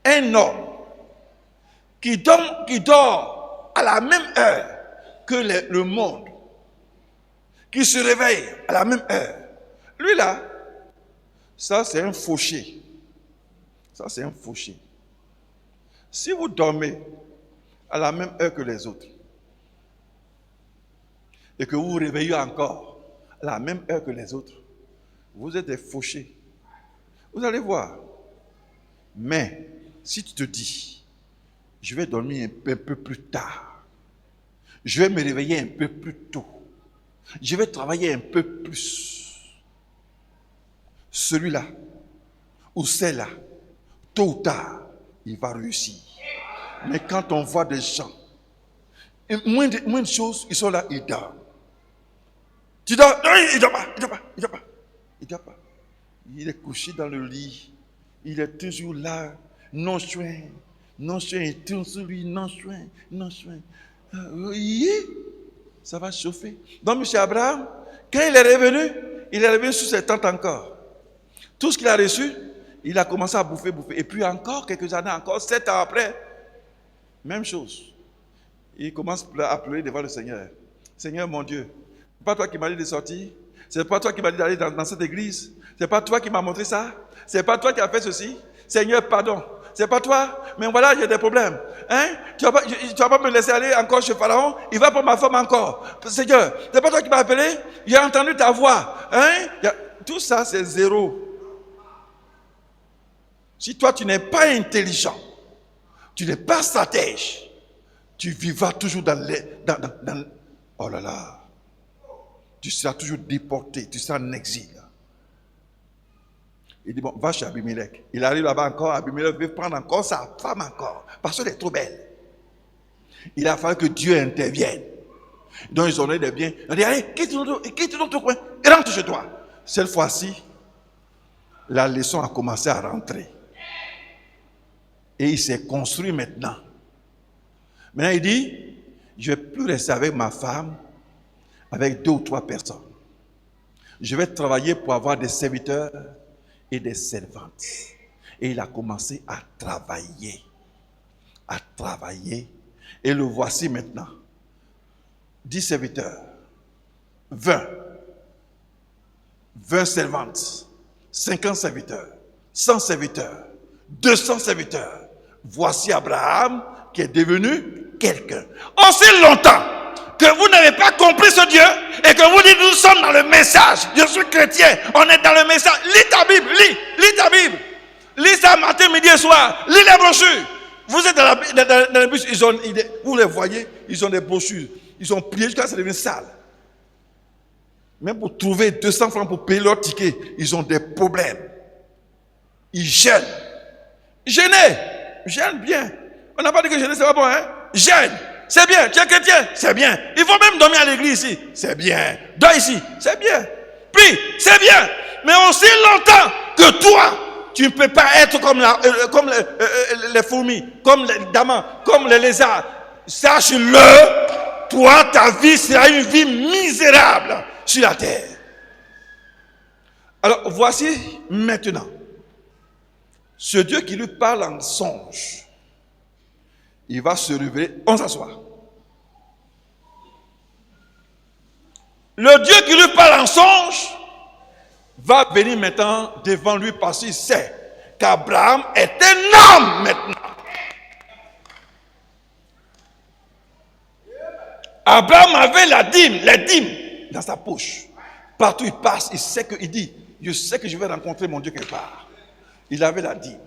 Un homme qui dort à la même heure que le monde, qui se réveille à la même heure. Lui là, ça c'est un fauché. Ça c'est un fauché. Si vous dormez à la même heure que les autres, et que vous vous réveillez encore à la même heure que les autres, vous êtes des fauchés. Vous allez voir. Mais si tu te dis, je vais dormir un peu plus tard. Je vais me réveiller un peu plus tôt. Je vais travailler un peu plus. Celui-là, ou celle-là, tôt ou tard, il va réussir. Mais quand on voit des gens, moins de choses, ils sont là, ils dorment. Tu dors? Non, il ne dort pas. Il est couché dans le lit. Il est toujours là, non soin. Non soin, il tourne sur lui, non soin. Oui, ça va chauffer. Donc, M. Abraham, quand il est revenu sous ses tentes encore. Tout ce qu'il a reçu, il a commencé à bouffer. Et puis encore quelques années, encore 7 ans après, Même chose. Il commence à pleurer devant le Seigneur. Seigneur mon Dieu, c'est pas toi qui m'as dit de sortir. C'est pas toi qui m'as dit d'aller dans cette église. C'est pas toi qui m'as montré ça. C'est pas toi qui as fait ceci. Seigneur, pardon. C'est pas toi. Mais voilà, il y a des problèmes. Hein? Tu vas pas me laisser aller encore chez Pharaon. Il va prendre ma femme encore. Seigneur, c'est pas toi qui m'as appelé. J'ai entendu ta voix. Hein? Tout ça, c'est zéro. Si toi, tu n'es pas intelligent, tu n'es pas stratège, tu vivras toujours oh là là. Tu seras toujours déporté, tu seras en exil. Il dit, bon, va chez Abimelech. Il arrive là-bas encore, Abimelech veut prendre encore sa femme encore, parce qu'elle est trop belle. Il a fallu que Dieu intervienne. Donc ils ont donné des biens. Il a dit, allez, quitte notre coin et rentre chez toi. Cette fois-ci, la leçon a commencé à rentrer. Et il s'est construit maintenant. Maintenant, il dit, je ne vais plus rester avec ma femme, avec 2 ou 3 personnes. Je vais travailler pour avoir des serviteurs et des servantes. Et il a commencé à travailler. À travailler. Et le voici maintenant. 10 serviteurs. 20 servantes. 50 serviteurs. 100 serviteurs. 200 serviteurs. Voici Abraham qui est devenu quelqu'un. Aussi longtemps que vous n'avez pas compris ce Dieu et que vous dites nous sommes dans le message. Je suis chrétien, on est dans le message. Lis ta Bible, lis ta Bible. Lis ça matin, midi et soir. Lis les brochures. Vous êtes dans les bus, vous les voyez, ils ont des brochures. Ils ont plié jusqu'à ce que ça devienne sale. Même pour trouver 200 francs pour payer leur ticket, ils ont des problèmes. Ils gênent. Gêne bien. On n'a pas dit que gêner, c'est pas bon, hein? Gêne. C'est bien. Tu es chrétien, c'est bien. Il faut même dormir à l'église ici. C'est bien. Dors ici, c'est bien. Prie, c'est bien. Mais aussi longtemps que toi, tu ne peux pas être comme les fourmis, comme les damans, comme les lézards. Sache-le, toi, ta vie sera une vie misérable sur la terre. Alors, voici maintenant ce Dieu qui lui parle en songe. Il va se révéler. On s'assoit. Le Dieu qui lui parle en songe va venir maintenant devant lui parce qu'il sait qu'Abraham est un homme maintenant. Abraham avait les dîmes dans sa poche. Partout il passe, il dit, je sais que je vais rencontrer mon Dieu quelque part. Il avait la dîme.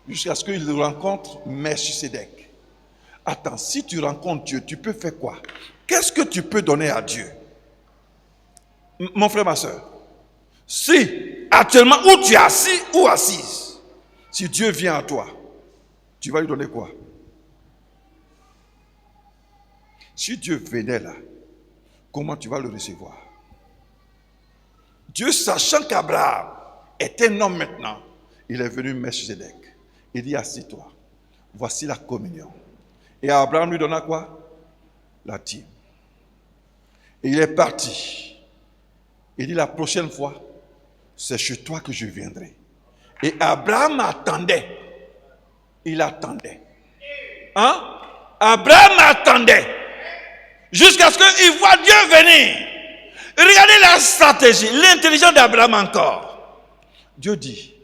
Jusqu'à ce qu'il rencontre Melchisédek. Attends, si tu rencontres Dieu, tu peux faire quoi? Qu'est-ce que tu peux donner à Dieu? Mon frère, ma soeur, si actuellement où tu es assis ou assise, si Dieu vient à toi, tu vas lui donner quoi? Si Dieu venait là, comment tu vas le recevoir? Dieu, sachant qu'Abraham est un homme maintenant, il est venu Melchisédek. Il dit, assis-toi, voici la communion. Et Abraham lui donna quoi? La dîme. Et il est parti. Il dit, la prochaine fois, c'est chez toi que je viendrai. Et Abraham attendait. Il attendait. Hein? Abraham attendait. Jusqu'à ce qu'il voit Dieu venir. Regardez la stratégie, l'intelligence d'Abraham encore. Dieu dit,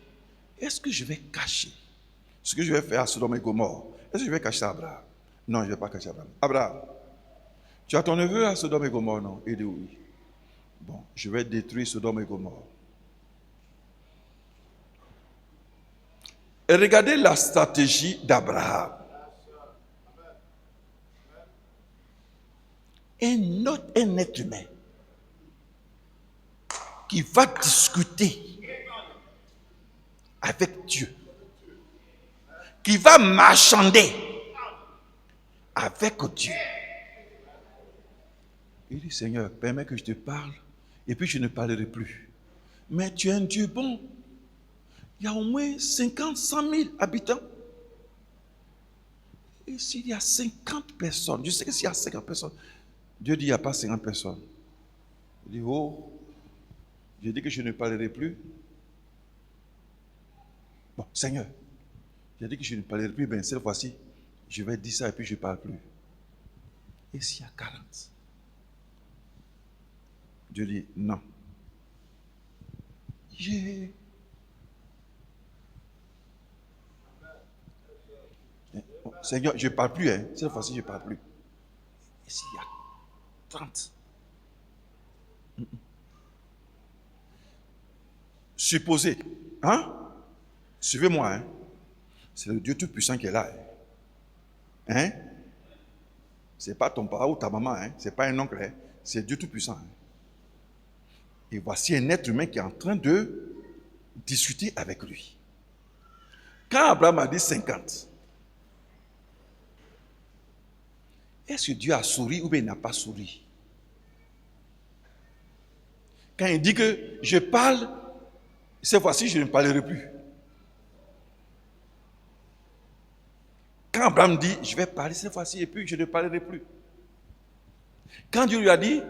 est-ce que je vais cacher ce que je vais faire à Sodome et Gomorrhe? Est-ce que je vais cacher ça à Abraham? Non, je ne vais pas cacher Abraham. Abraham, tu as ton neveu à Sodome et Gomorrhe, non? Il dit oui. Bon, je vais détruire Sodome et Gomorrhe. Et regardez la stratégie d'Abraham. Un être humain qui va discuter avec Dieu, qui va marchander avec Dieu. Il dit, Seigneur, permets que je te parle, et puis je ne parlerai plus. Mais tu es un Dieu bon. Il y a au moins 50, 100 000 habitants. Et s'il y a 50 personnes, je sais que s'il y a 50 personnes, Dieu dit, il n'y a pas 50 personnes. Il dit, oh, j'ai dit que je ne parlerai plus. Bon, Seigneur, j'ai dit que je ne parlerai plus, bien cette fois-ci, je vais dire ça et puis je ne parle plus. Et s'il y a 40? Dieu dit, non. Seigneur, je ne parle plus, hein. Cette fois-ci, je ne parle plus. Et s'il y a 30? Supposez, hein? Suivez-moi, hein? C'est le Dieu Tout-Puissant qui est là. Hein? Ce n'est pas ton papa ou ta maman, hein? Ce n'est pas un oncle, hein? C'est Dieu Tout-Puissant. Hein? Et voici un être humain qui est en train de discuter avec lui. Quand Abraham a dit 50, est-ce que Dieu a souri ou bien il n'a pas souri? Quand il dit que je parle, cette fois-ci je ne parlerai plus. Quand Abraham dit je vais parler cette fois-ci et puis je ne parlerai plus. Quand Dieu lui a dit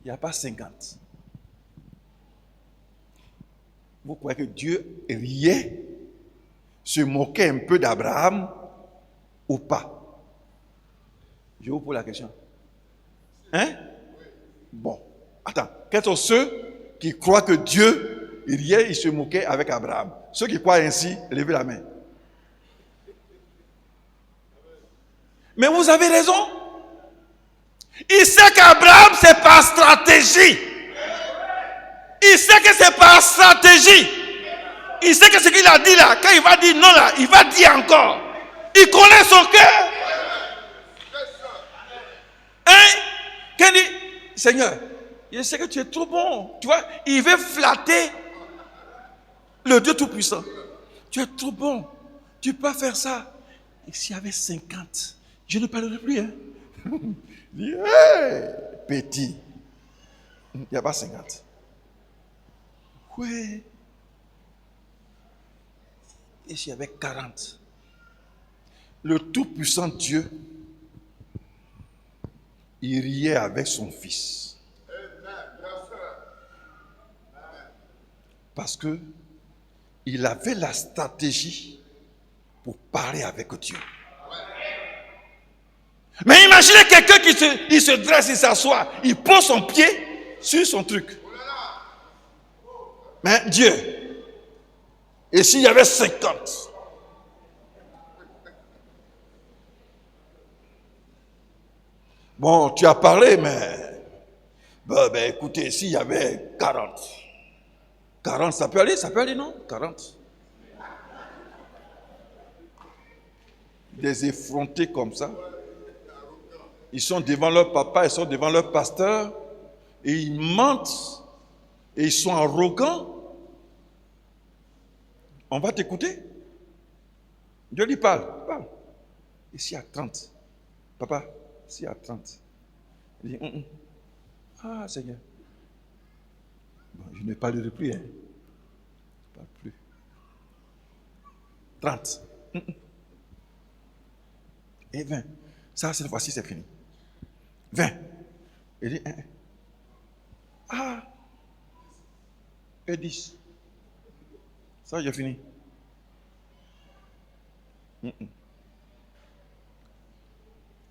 il n'y a pas 50. Vous croyez que Dieu riait, se moquait un peu d'Abraham ou pas? Je vous pose la question. Hein? Bon. Attends. Quels sont ceux qui croient que Dieu riait et se moquait avec Abraham? Ceux qui croient ainsi, levez la main. Mais vous avez raison. Il sait qu'Abraham, c'est par stratégie. Il sait que c'est par stratégie. Il sait que ce qu'il a dit là, quand il va dire non là, il va dire encore. Il connaît son cœur. Hein? Quand il dit, Seigneur, je sais que tu es trop bon. Tu vois, il veut flatter le Dieu Tout-Puissant. Tu es trop bon. Tu peux faire ça. Et s'il y avait 50, je ne parlerai plus. Hein? Il dit, hey, petit. Il n'y a pas 50. Oui. Et s'il y avait 40, le Tout-Puissant Dieu, il riait avec son fils. Parce que il avait la stratégie pour parler avec Dieu. Mais imaginez quelqu'un qui se dresse, il s'assoit, il pose son pied sur son truc. Mais Dieu, et s'il y avait 50? Bon, tu as parlé, mais écoutez, s'il y avait 40. 40, ça peut aller, non? 40. Des effrontés comme ça. Ils sont devant leur papa, ils sont devant leur pasteur, et ils mentent, et ils sont arrogants. On va t'écouter. Dieu lui parle. Et s'il y a 30? Papa, s'il y a 30? Il dit, ah Seigneur. Bon, je ne parlerai plus. Hein. Je ne parle plus. 30. Et 20. Ça, cette fois-ci, c'est fini. 20. Il dit, ah. Et 10. Ça, j'ai fini.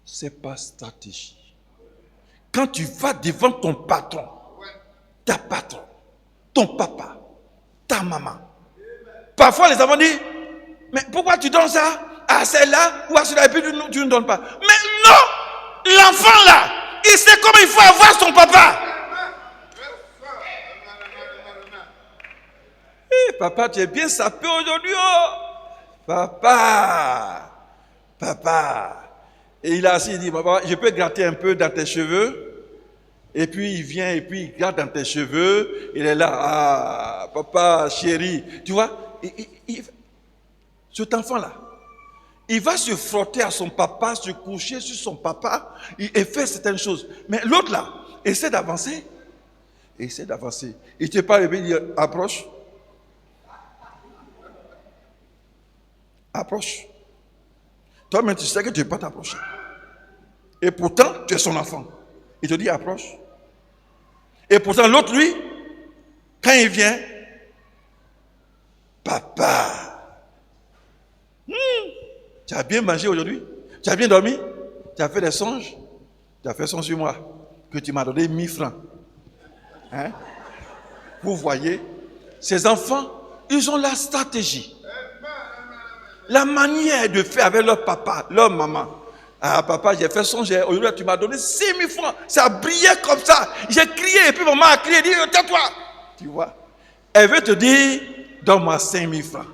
C'est pas stratégie. Quand tu vas devant ton patron, ta patron, ton papa, ta maman, parfois les enfants disent, mais pourquoi tu donnes ça à celle-là ou à celle-là et puis tu ne donnes pas? Mais non! L'enfant là, il sait comment il faut avoir son papa. Papa, tu es bien sapé aujourd'hui. Oh. Papa. Et il a assis, il dit, papa, je peux gratter un peu dans tes cheveux? Et puis il vient et puis il gratte dans tes cheveux. Il est là, ah, papa, chéri. Tu vois, cet enfant-là, il va se frotter à son papa, se coucher sur son papa et faire certaines choses. Mais l'autre là, essaie d'avancer. Il te parle et puis il dit, approche. Approche. Toi-même, tu sais que tu ne peux pas t'approcher. Et pourtant, tu es son enfant. Il te dit, approche. Et pourtant, l'autre, lui, quand il vient, papa, Tu as bien mangé aujourd'hui? Tu as bien dormi? Tu as fait des songes? Tu as fait songe sur moi que tu m'as donné 1000 francs. Hein? Vous voyez, ces enfants, ils ont la stratégie. La manière de faire avec leur papa, leur maman. Ah papa, j'ai fait songer, aujourd'hui tu m'as donné 6000 francs. Ça brillait comme ça. J'ai crié et puis maman a crié, dit tais-toi. Tu vois, elle veut te dire, donne-moi 5000 francs.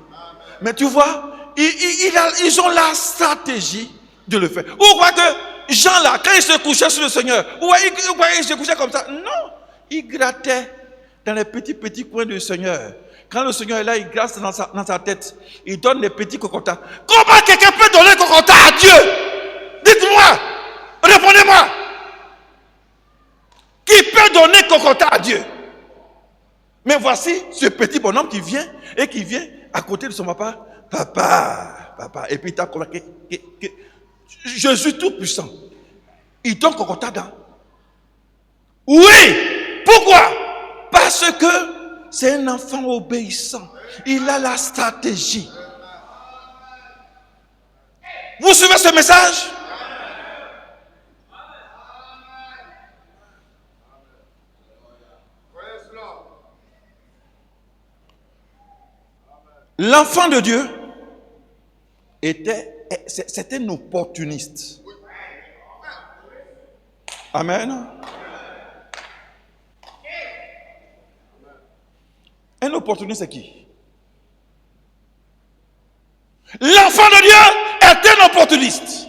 Mais tu vois, ils ont la stratégie de le faire. Ou vous croyez que Jean là, quand il se couchait sur le Seigneur, ou il se couchait comme ça? Non, il grattait dans les petits coins du Seigneur. Quand le Seigneur est là, il gratte dans sa tête. Il donne des petits cocotas. Comment quelqu'un peut donner un cocotas à Dieu? Dites-moi, répondez-moi. Qui peut donner cocotas à Dieu? Mais voici ce petit bonhomme qui vient à côté de son papa. Papa. Et puis il t'a convaincu. Jésus tout-puissant. Il donne cocotas dans. Oui. Pourquoi? Parce que c'est un enfant obéissant. Il a la stratégie. Vous suivez ce message? L'enfant de Dieu c'était un opportuniste. Amen. Un opportuniste, c'est qui? L'enfant de Dieu est un opportuniste.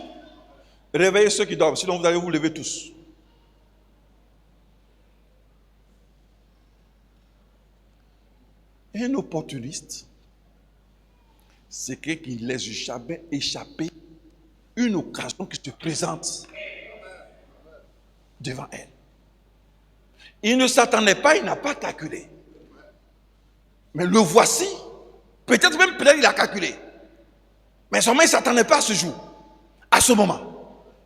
Réveillez ceux qui dorment, sinon vous allez vous lever tous. Un opportuniste, c'est quelqu'un qui laisse jamais échapper une occasion qui se présente devant elle. Il ne s'attendait pas, il n'a pas calculé. Mais le voici. Peut-être il a calculé. Mais seulement il ne s'attendait pas à ce jour, à ce moment.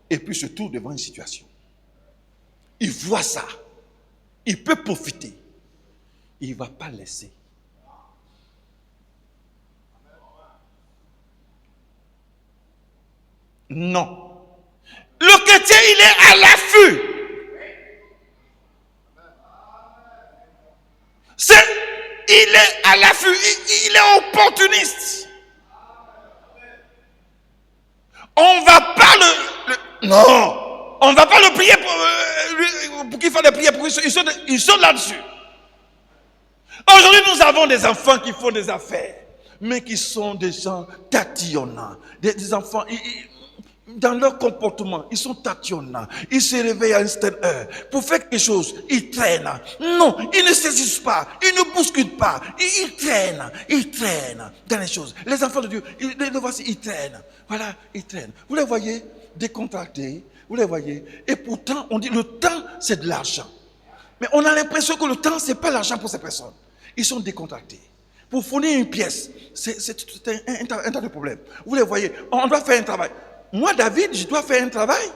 Et puis il se trouve devant une situation. Il voit ça. Il peut profiter. Il ne va pas laisser. Non. Le chrétien, il est à l'affût. Il est à l'affût. Il est opportuniste. On ne va pas non. On ne va pas le prier pour qu'il fasse des prières. Ils sont là-dessus. Aujourd'hui, nous avons des enfants qui font des affaires, mais qui sont des gens tatillonnants. Des enfants, dans leur comportement, ils sont tatillonnants. Ils se réveillent à une certaine heure. Pour faire quelque chose, ils traînent. Non, ils ne saisissent pas. Ils ne bousculent pas. Ils traînent. Ils traînent dans les choses. Les enfants de Dieu, les voici, ils traînent. Voilà, ils traînent. Vous les voyez décontractés. Vous les voyez. Et pourtant, on dit le temps, c'est de l'argent. Mais on a l'impression que le temps, ce n'est pas l'argent pour ces personnes. Ils sont décontractés. Pour fournir une pièce, c'est un tas de problèmes. Vous les voyez, on doit faire un travail. Moi, David, je dois faire un travail.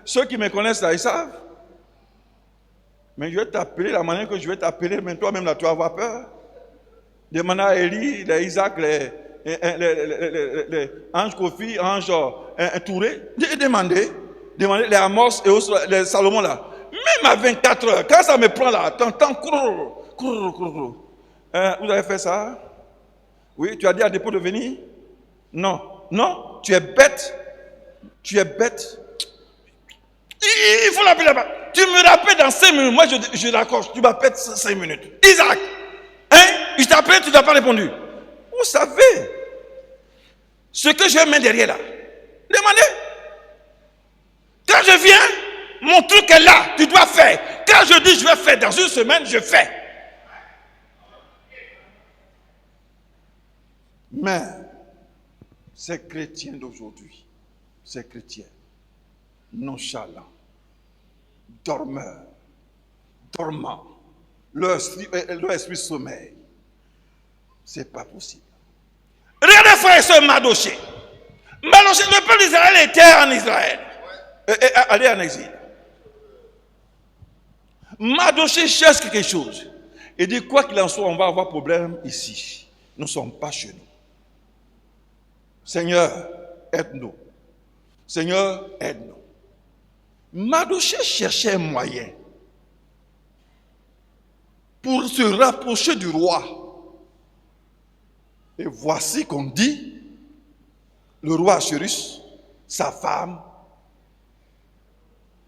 Ceux qui me connaissent là, ils savent. Mais je vais t'appeler la manière que je vais t'appeler, mais toi-même là, tu vas avoir peur. Demandez à Élie, les Isaac, les Ange Kofi, Ange Touré. Demandez les Amos et aussi les Salomon là. Même à 24 heures, quand ça me prend là, t'entends courou. Vous avez fait ça? Oui, tu as dit à dépôt de venir? Non, tu es bête. Il faut l'appeler là-bas. Tu me rappelles dans 5 minutes. Moi, je l'accroche. Tu m'appelles 5 minutes. Isaac, je t'appelle, tu n'as pas répondu. Vous savez, ce que je mets derrière là, demandez. Quand je viens, mon truc est là, tu dois faire. Quand je dis je vais faire dans une semaine, je fais. Mais ces chrétiens d'aujourd'hui, ces chrétiens nonchalants, dormants, leur esprit sommeille. C'est pas possible. Regardez frère et soeur Madoché. Le peuple d'Israël était en Israël. Allez en exil. Madoché cherche quelque chose. Et dit quoi qu'il en soit, on va avoir problème ici. Nous ne sommes pas chez nous. Seigneur, aide-nous. Seigneur, aide-nous. Mardochée cherchait un moyen pour se rapprocher du roi. Et voici qu'on dit, le roi Assuérus, sa femme,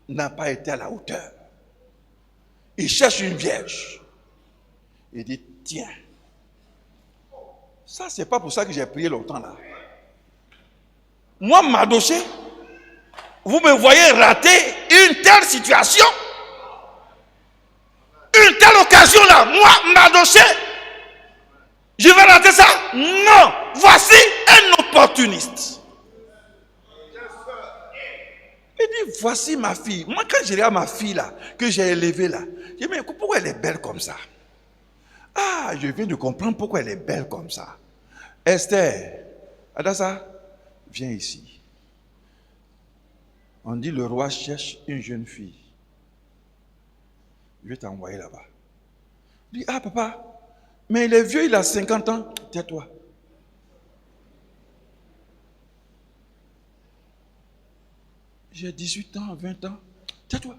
n'a pas été à la hauteur. Il cherche une vierge. Il dit, tiens, ça c'est pas pour ça que j'ai prié longtemps là. Moi, Mardochée, vous me voyez rater une telle situation, une telle occasion là. Moi, Mardochée, je vais rater ça? Non. Voici un opportuniste. Il dit, voici ma fille. Moi, quand je regarde ma fille là, que j'ai élevée là, je dis, mais pourquoi elle est belle comme ça? Ah, je viens de comprendre pourquoi elle est belle comme ça. Esther, Adassa, viens ici. On dit, le roi cherche une jeune fille. Je vais t'envoyer là-bas. Il dit, ah papa, mais il est vieux, il a 50 ans. Tais-toi. J'ai 18 ans, 20 ans. Tais-toi.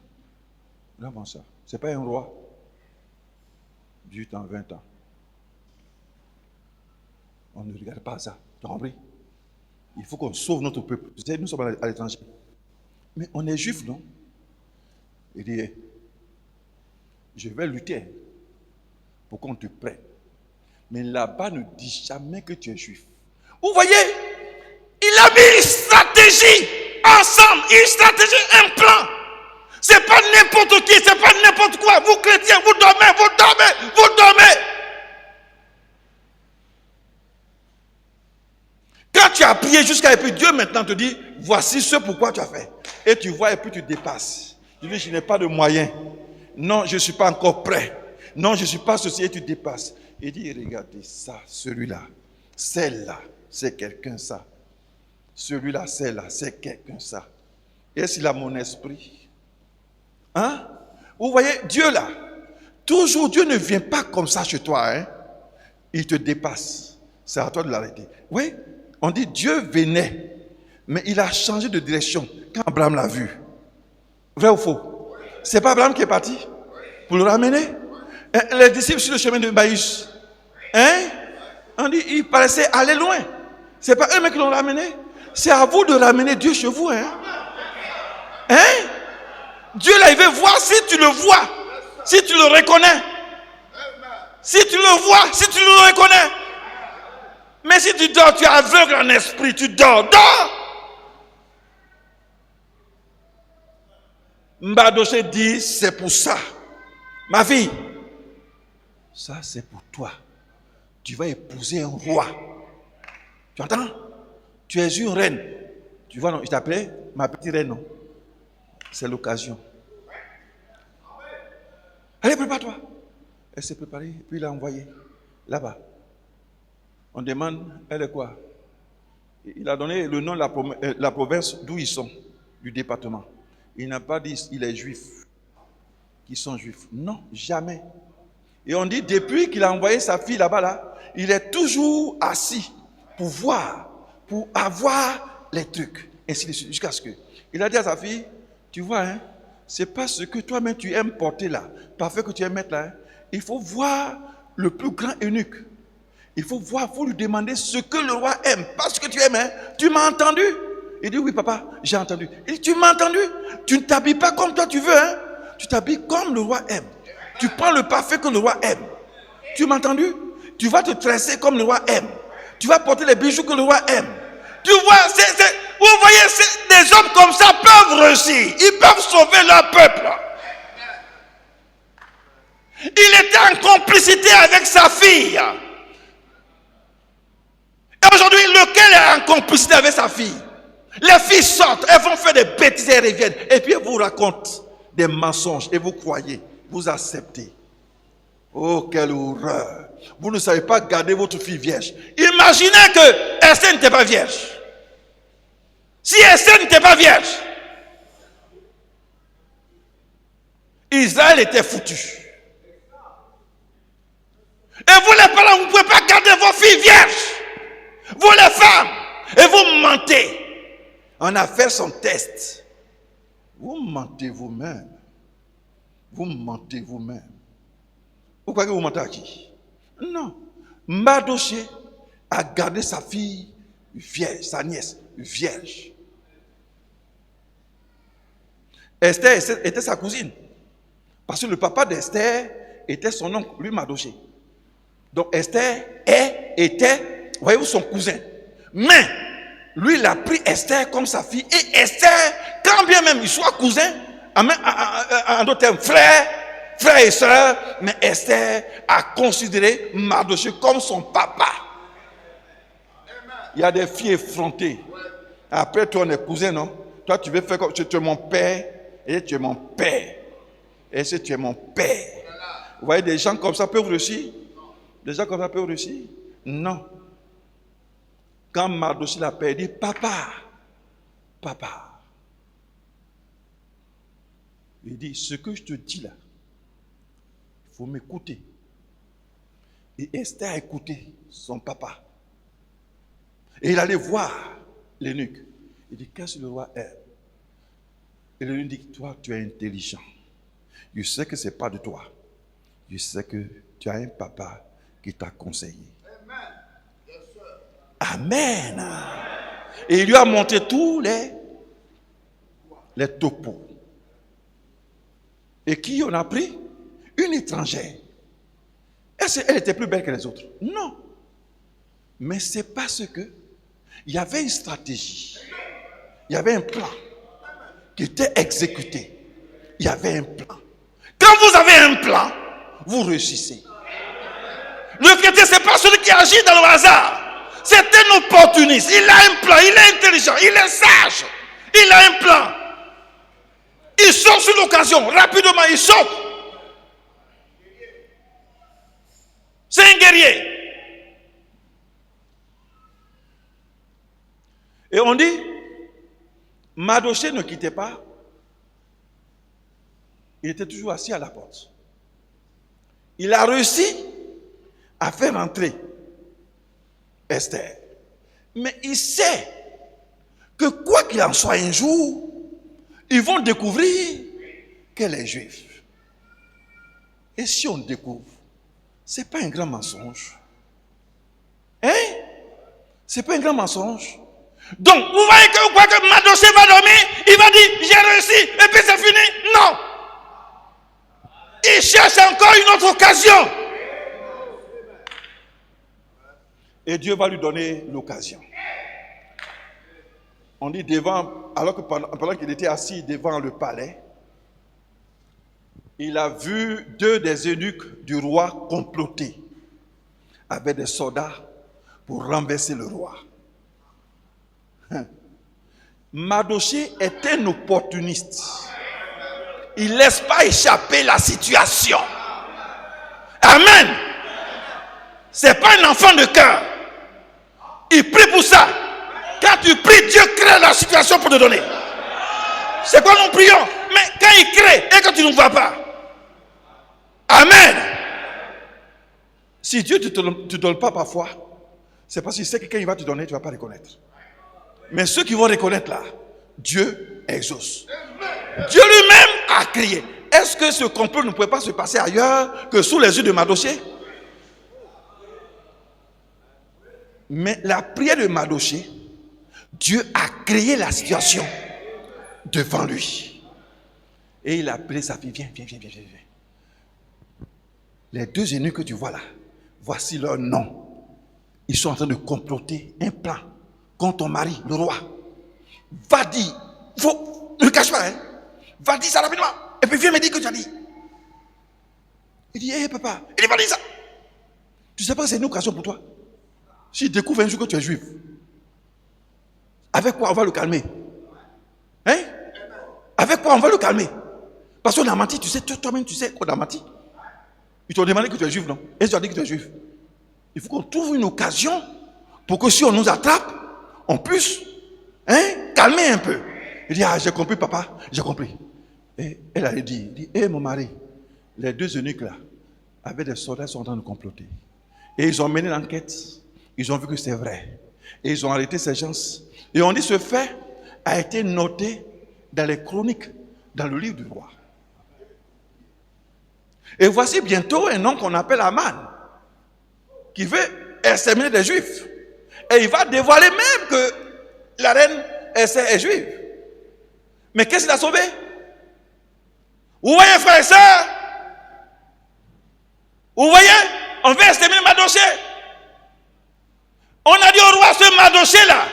Là, bon ça. C'est pas un roi. 18 ans, 20 ans. On ne regarde pas ça. Tu as compris? Il faut qu'on sauve notre peuple. Vous savez, nous sommes à l'étranger. Mais on est juifs, non? Il dit, je vais lutter pour qu'on te prenne. Mais là-bas, ne dis jamais que tu es juif. Vous voyez, il a mis une stratégie ensemble, une stratégie, un plan. C'est pas n'importe qui, c'est pas n'importe quoi. Vous chrétiens, vous dormez, vous dormez, vous dormez. Quand tu as prié jusqu'à et puis Dieu maintenant te dit, voici ce pourquoi tu as fait. Et tu vois et puis tu dépasses. Tu dis, je n'ai pas de moyens. Non, je ne suis pas encore prêt. Non, je ne suis pas ceci et tu dépasses. Il dit, regardez ça, celui-là, celle-là, c'est quelqu'un ça. Celui-là, celle-là, c'est quelqu'un ça. Est-ce qu'il a mon esprit? Hein? Vous voyez, Dieu là, toujours Dieu ne vient pas comme ça chez toi. Hein? Il te dépasse. C'est à toi de l'arrêter. Oui, on dit Dieu venait, mais il a changé de direction quand Abraham l'a vu. Vrai ou faux? C'est pas Abraham qui est parti pour le ramener? Les disciples sur le chemin de Maïs, hein? On dit, ils paraissaient aller loin. C'est pas eux qui l'ont ramené. C'est à vous de ramener Dieu chez vous, hein? Hein? Dieu là, il veut voir si tu le vois, si tu le reconnais. Si tu le vois, si tu le reconnais. Mais si tu dors, tu es aveugle en esprit, tu dors, Mardochée dit, c'est pour ça. Ma fille, ça c'est pour toi. Tu vas épouser un roi. Tu entends? Tu es une reine. Tu vois, non, je t'appelais ma petite reine, non? C'est l'occasion. Allez, prépare-toi. Elle s'est préparée, puis il l'a envoyée là-bas. On demande, elle est quoi? Il a donné le nom de la province d'où ils sont, du département. Il n'a pas dit il est juif, qu'ils sont juifs. Non, jamais. Et on dit, depuis qu'il a envoyé sa fille là-bas, là, il est toujours assis pour voir, pour avoir les trucs, ainsi de suite, jusqu'à ce que. Il a dit à sa fille, tu vois, hein, c'est pas ce que toi-même tu aimes porter là, parfait que tu aimes mettre là. Hein. Il faut voir le plus grand eunuque. Il faut voir, il faut lui demander ce que le roi aime, pas ce que tu aimes. Hein. Tu m'as entendu? Il dit, oui papa, j'ai entendu. Il dit, tu m'as entendu? Tu ne t'habilles pas comme toi tu veux. Hein. Tu t'habilles comme le roi aime. Tu prends le parfait que le roi aime. Tu m'as entendu? Tu vas te tresser comme le roi aime. Tu vas porter les bijoux que le roi aime. Tu vois, vous voyez, des hommes comme ça peuvent réussir. Ils peuvent sauver leur peuple. Il était en complicité avec sa fille. Et aujourd'hui, lequel est en complicité avec sa fille? Les filles sortent, elles vont faire des bêtises et reviennent. Et puis elles vous racontent des mensonges et vous croyez, vous acceptez. Oh, quelle horreur. Vous ne savez pas garder votre fille vierge. Imaginez que Esther n'était pas vierge. Si Esther n'était pas vierge, Israël était foutu. Et vous les parents, vous ne pouvez pas garder vos filles vierges. Vous les femmes, Et vous mentez. On a fait son test. Vous mentez vous-même. Vous mentez vous-même. Vous croyez que vous mentez à qui? Non. Mardochée a gardé sa fille vierge, sa nièce vierge. Esther était sa cousine. Parce que le papa d'Esther était son oncle, lui Mardochée. Donc Esther était, voyez-vous, son cousin. Mais lui, il a pris Esther comme sa fille. Et Esther, quand bien même il soit cousin, en d'autres termes, frère et soeur, mais Esther a considéré Mardochée comme son papa. Il y a des filles effrontées. Après, toi, on est cousin, non? Toi, tu veux faire comme tu es mon père, et tu es mon père. Et si tu es mon père. Vous voyez, des gens comme ça peuvent réussir? Des gens comme ça peuvent réussir? Non. Quand Mardochée l'a père, il dit, papa. Il dit, ce que je te dis là, il faut m'écouter. Et Esther a écouté son papa. Et il allait voir l'eunuque. Il dit, qu'est-ce que le roi est? Et l'eunuque dit, toi, tu es intelligent. Je sais que ce n'est pas de toi. Je sais que tu as un papa qui t'a conseillé. Amen. Et il lui a montré tous les topos. Et qui en a pris? Une étrangère. Est-ce qu'elle était plus belle que les autres? Non. Mais c'est parce que il y avait une stratégie. Il y avait un plan qui était exécuté. Il y avait un plan. Quand vous avez un plan, vous réussissez. Le chrétien, ce n'est pas celui qui agit dans le hasard. C'est un opportuniste. Il a un plan, il est intelligent, il est sage. Il a un plan. Il sort sur l'occasion. Rapidement, il saute. C'est un guerrier. Et on dit, Mardochée ne quittait pas. Il était toujours assis à la porte. Il a réussi à faire entrer Esther. Mais il sait que quoi qu'il en soit un jour, ils vont découvrir qu'elle est juive. Et si on découvre, ce n'est pas un grand mensonge. Hein? Ce n'est pas un grand mensonge. Donc, vous voyez que Mardochée va dormir, il va dire, j'ai réussi, et puis c'est fini. Non. Il cherche encore une autre occasion. Et Dieu va lui donner l'occasion. On dit devant, alors que pendant qu'il était assis devant le palais, il a vu deux des eunuques du roi comploter avec des soldats pour renverser le roi. Mardochée est un opportuniste. Il ne laisse pas échapper la situation. Amen. Ce n'est pas un enfant de cœur. Il prie pour ça. Quand tu pries, Dieu crée la situation pour te donner. C'est quoi nous prions? Mais quand il crée et que tu ne vois pas. Amen. Si Dieu ne te donne pas parfois, c'est parce qu'il sait que quand il va te donner, tu ne vas pas reconnaître. Mais ceux qui vont reconnaître là, Dieu exauce. Dieu lui-même a crié. Est-ce que ce complot ne pouvait pas se passer ailleurs que sous les yeux de Mardochée? Mais la prière de Mardochée, Dieu a créé la situation devant lui. Et il a appelé sa fille, viens. Les deux eunuques que tu vois là, voici leur nom. Ils sont en train de comploter un plan contre ton mari, le roi. Va dire, ne cache pas, hein. Va dire ça rapidement. Et puis viens me dire que tu as dit. Il dit, hé papa, il va dire ça. Tu sais pas que c'est une occasion pour toi. S'il découvre un jour que tu es juif, avec quoi on va le calmer? Hein? Avec quoi on va le calmer? Parce qu'on a menti, tu sais, toi-même tu sais qu'on a menti. Ils t'ont demandé que tu es juif, non? Et tu as dit que tu es juif. Il faut qu'on trouve une occasion pour que si on nous attrape, on puisse calmer un peu. Il dit, j'ai compris papa, j'ai compris. Et elle a dit, mon mari, les deux eunuques là, avec des soldats, sont en train de comploter. Et ils ont mené l'enquête, ils ont vu que c'est vrai. Et ils ont arrêté ces gens. Et on dit ce fait a été noté dans les chroniques, dans le livre du roi. Et voici bientôt un homme qu'on appelle Aman, qui veut exterminer des Juifs. Et il va dévoiler même que la reine Esther est juive. Mais qu'est-ce qu'il a sauvé? Vous voyez, frères et sœurs? Vous voyez? On veut exterminer Mardochée. On a dit au roi, ce Mardochée-là,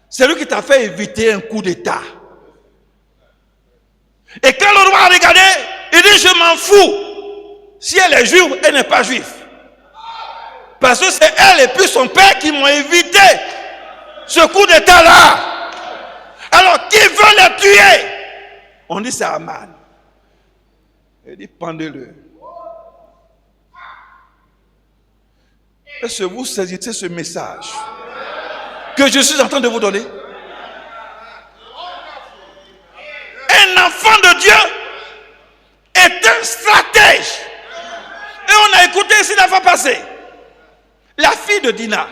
c'est lui qui t'a fait éviter un coup d'État. Et quand le roi a regardé, il dit, je m'en fous. Si elle est juive, elle n'est pas juive. Parce que c'est elle et puis son père qui m'ont évité ce coup d'État-là. Alors, qui veut les tuer? On dit, c'est Aman. Il dit, pendez-le. Est-ce que vous saisissez ce message que je suis en train de vous donner? Un enfant de Dieu est un stratège. Et on a écouté ici la fois passée. La fille de Dina,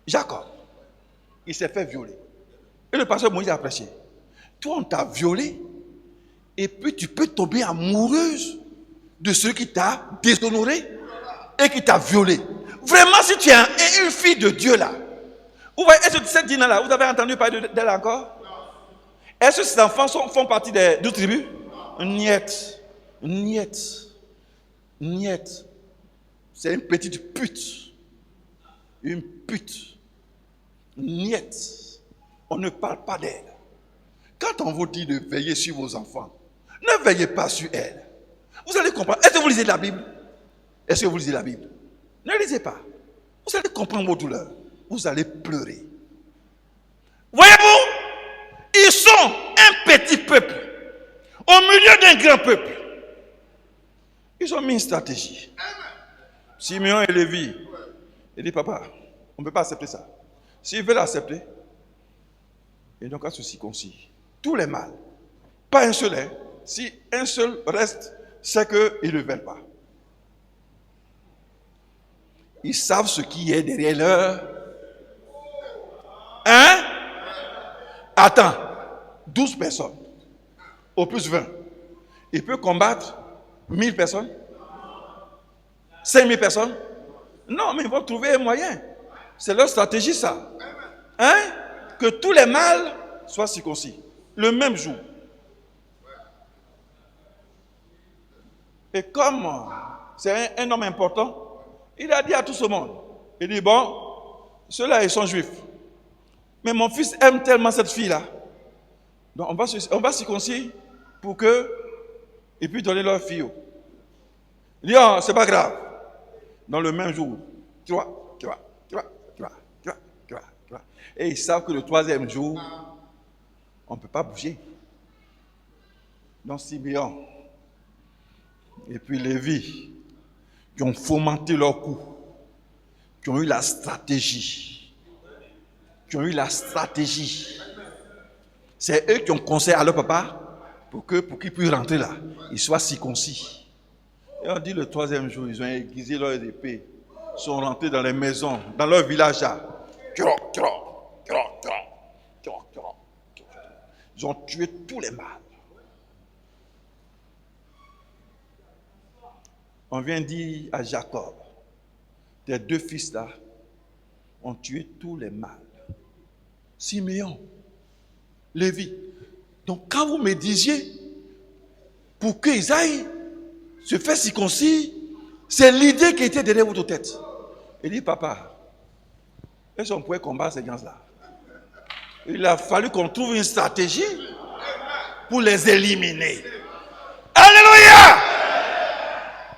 Jacob, il s'est fait violer. Et le pasteur Moïse a prêché. Toi, on t'a violé. Et puis tu peux tomber amoureuse de celui qui t'a déshonoré et qui t'a violé. Vraiment, si tu es une fille de Dieu là, vous voyez, est-ce que cette Dina là, vous avez entendu parler d'elle encore? Est-ce que ces enfants font partie des 12 tribus? Niet. C'est une petite pute. Une pute. Niet. On ne parle pas d'elle. Quand on vous dit de veiller sur vos enfants, ne veillez pas sur elle. Vous allez comprendre. Est-ce que vous lisez la Bible? Est-ce que vous lisez la Bible? Ne lisez pas. Vous allez comprendre vos douleurs. Vous allez pleurer. Voyez-vous, ils sont un petit peuple au milieu d'un grand peuple. Ils ont mis une stratégie. Simeon et Lévi, ils disent, papa, on ne peut pas accepter ça. S'ils veulent l'accepter, ils n'ont qu'à se circoncire. Tous les mâles. Pas un seul. Hein. Si un seul reste, c'est qu'ils ne veulent pas. Ils savent ce qui est derrière leur. Hein? Attends. 12 personnes. Au plus 20. Il peut combattre 1000 personnes? 5000 personnes? Non, mais ils vont trouver un moyen. C'est leur stratégie, ça. Hein? Que tous les mâles soient circoncis. Le même jour. Et comme c'est un homme important, il a dit à tout ce monde, il dit, bon, ceux-là, ils sont juifs. Mais mon fils aime tellement cette fille-là. Donc on va circoncire pour qu'ils puissent donner leur fille. Il dit, oh, c'est pas grave. Dans le même jour, tu vois. Et ils savent que le troisième jour, on ne peut pas bouger. Donc Simeon et puis Lévi, qui ont fomenté leur coup, qui ont eu la stratégie. C'est eux qui ont conseillé à leur papa pour qu'ils puissent rentrer là, ils soient circoncis. Et on dit le troisième jour, ils ont aiguisé leurs épées, sont rentrés dans les maisons, dans leur village là. Ils ont tué tous les mâles. On vient dire à Jacob, tes deux fils là ont tué tous les mâles. Simeon, Lévi. Donc quand vous me disiez, pour qu'ils aillent se faire circoncire, c'est l'idée qui était derrière votre tête. Il dit, papa, est-ce qu'on pourrait combattre ces gens-là? Il a fallu qu'on trouve une stratégie pour les éliminer. Alléluia!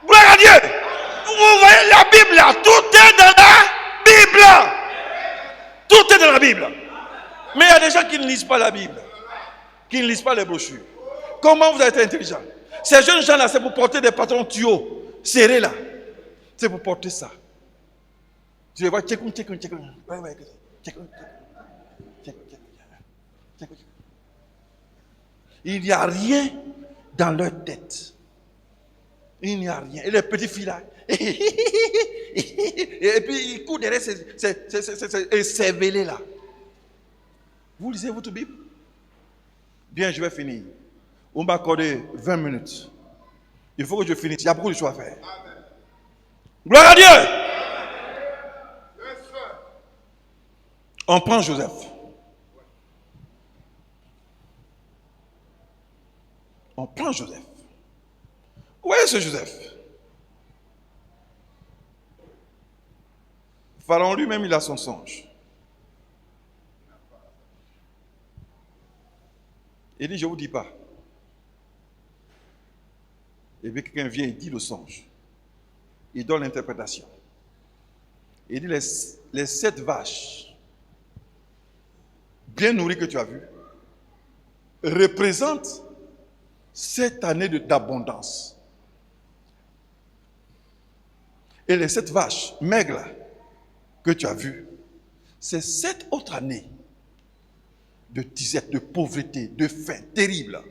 Gloire à Dieu! Vous voyez la Bible là, tout est dans la Bible. Tout est dans la Bible. Mais il y a des gens qui ne lisent pas la Bible, qui ne lisent pas les brochures. Comment vous avez été intelligent? Ces jeunes gens là, c'est pour porter des patrons tuyaux serrés là. C'est pour porter ça. Tu les vois, il n'y a rien dans leur tête. Il n'y a rien. Et les petites filles là, Et puis il court derrière ces cervelés là. Vous lisez votre Bible? Bien, je vais finir. On m'a accordé 20 minutes. Il faut que je finisse. Il y a beaucoup de choses à faire. Gloire à Dieu! On prend Joseph. On prend Joseph. Où est ce Joseph? Pharaon lui-même, il a son songe. Il dit, je ne vous dis pas. Et puis quelqu'un vient et dit le songe. Il donne l'interprétation. Il dit, les 7 vaches bien nourries que tu as vues représentent cette année d'abondance. Et les 7 vaches maigres que tu as vues, c'est 7 autres années de disette, de pauvreté, de faim terrible.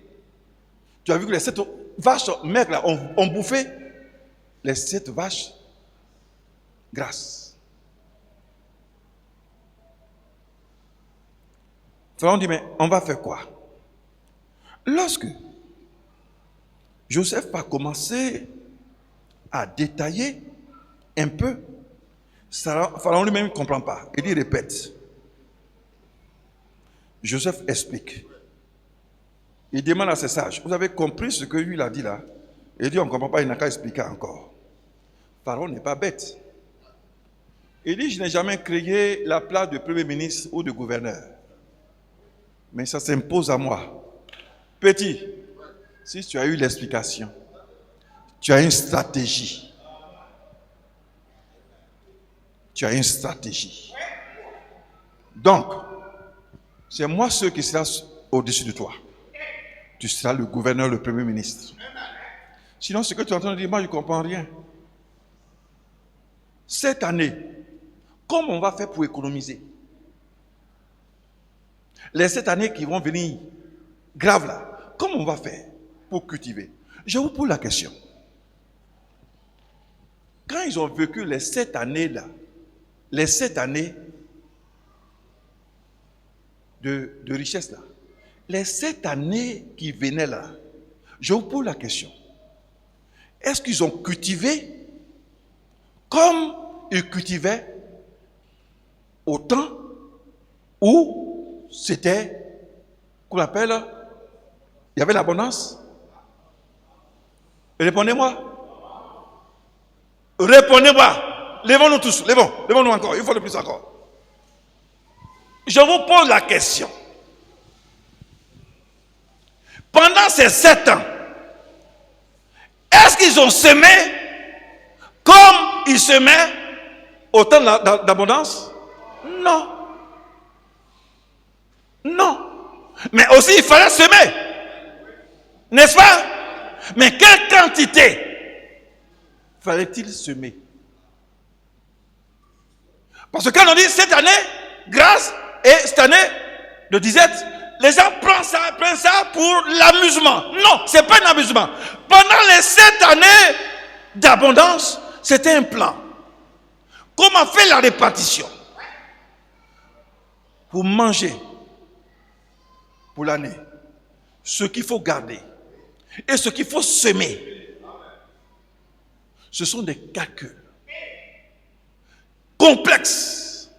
Tu as vu que les 7 vaches maigres ont bouffé les 7 vaches grasses. Pharaon dit, mais on va faire quoi? Lorsque Joseph a commencé à détailler un peu, Pharaon lui-même ne comprend pas. Il dit, répète. Joseph explique. Il demande à ses sages, vous avez compris ce que lui a dit là? Il dit, on ne comprend pas, il n'a qu'à expliquer encore. Pharaon n'est pas bête. Il dit, je n'ai jamais créé la place de premier ministre ou de gouverneur. Mais ça s'impose à moi. Petit, si tu as eu l'explication, tu as une stratégie. Tu as une stratégie. Donc, c'est moi ceux qui sera au-dessus de toi. Tu seras le gouverneur, le premier ministre. Sinon, ce que tu es en train de dire, moi, je ne comprends rien. Cette année, comment on va faire pour économiser? Les 7 années qui vont venir, graves là, comment on va faire pour cultiver? Je vous pose la question. Quand ils ont vécu les 7 années là, les 7 années de richesse là, les 7 années qui venaient là, je vous pose la question. Est-ce qu'ils ont cultivé comme ils cultivaient au temps où c'était, qu'on appelle, il y avait l'abondance? Répondez-moi. Répondez-moi. Levons-nous tous. Levons-nous encore. Une fois de plus encore. Je vous pose la question. Pendant ces 7 ans, est-ce qu'ils ont semé comme ils semaient au temps d'abondance? Non. Non. Mais aussi, il fallait semer. N'est-ce pas? Mais quelle quantité fallait-il semer? Parce que quand on dit cette année, grâce, et cette année de disette, les gens prennent ça pour l'amusement. Non, ce n'est pas un amusement. Pendant les 7 années d'abondance, c'était un plan. Comment faire la répartition? Pour manger pour l'année, ce qu'il faut garder et ce qu'il faut semer, ce sont des calculs complexes.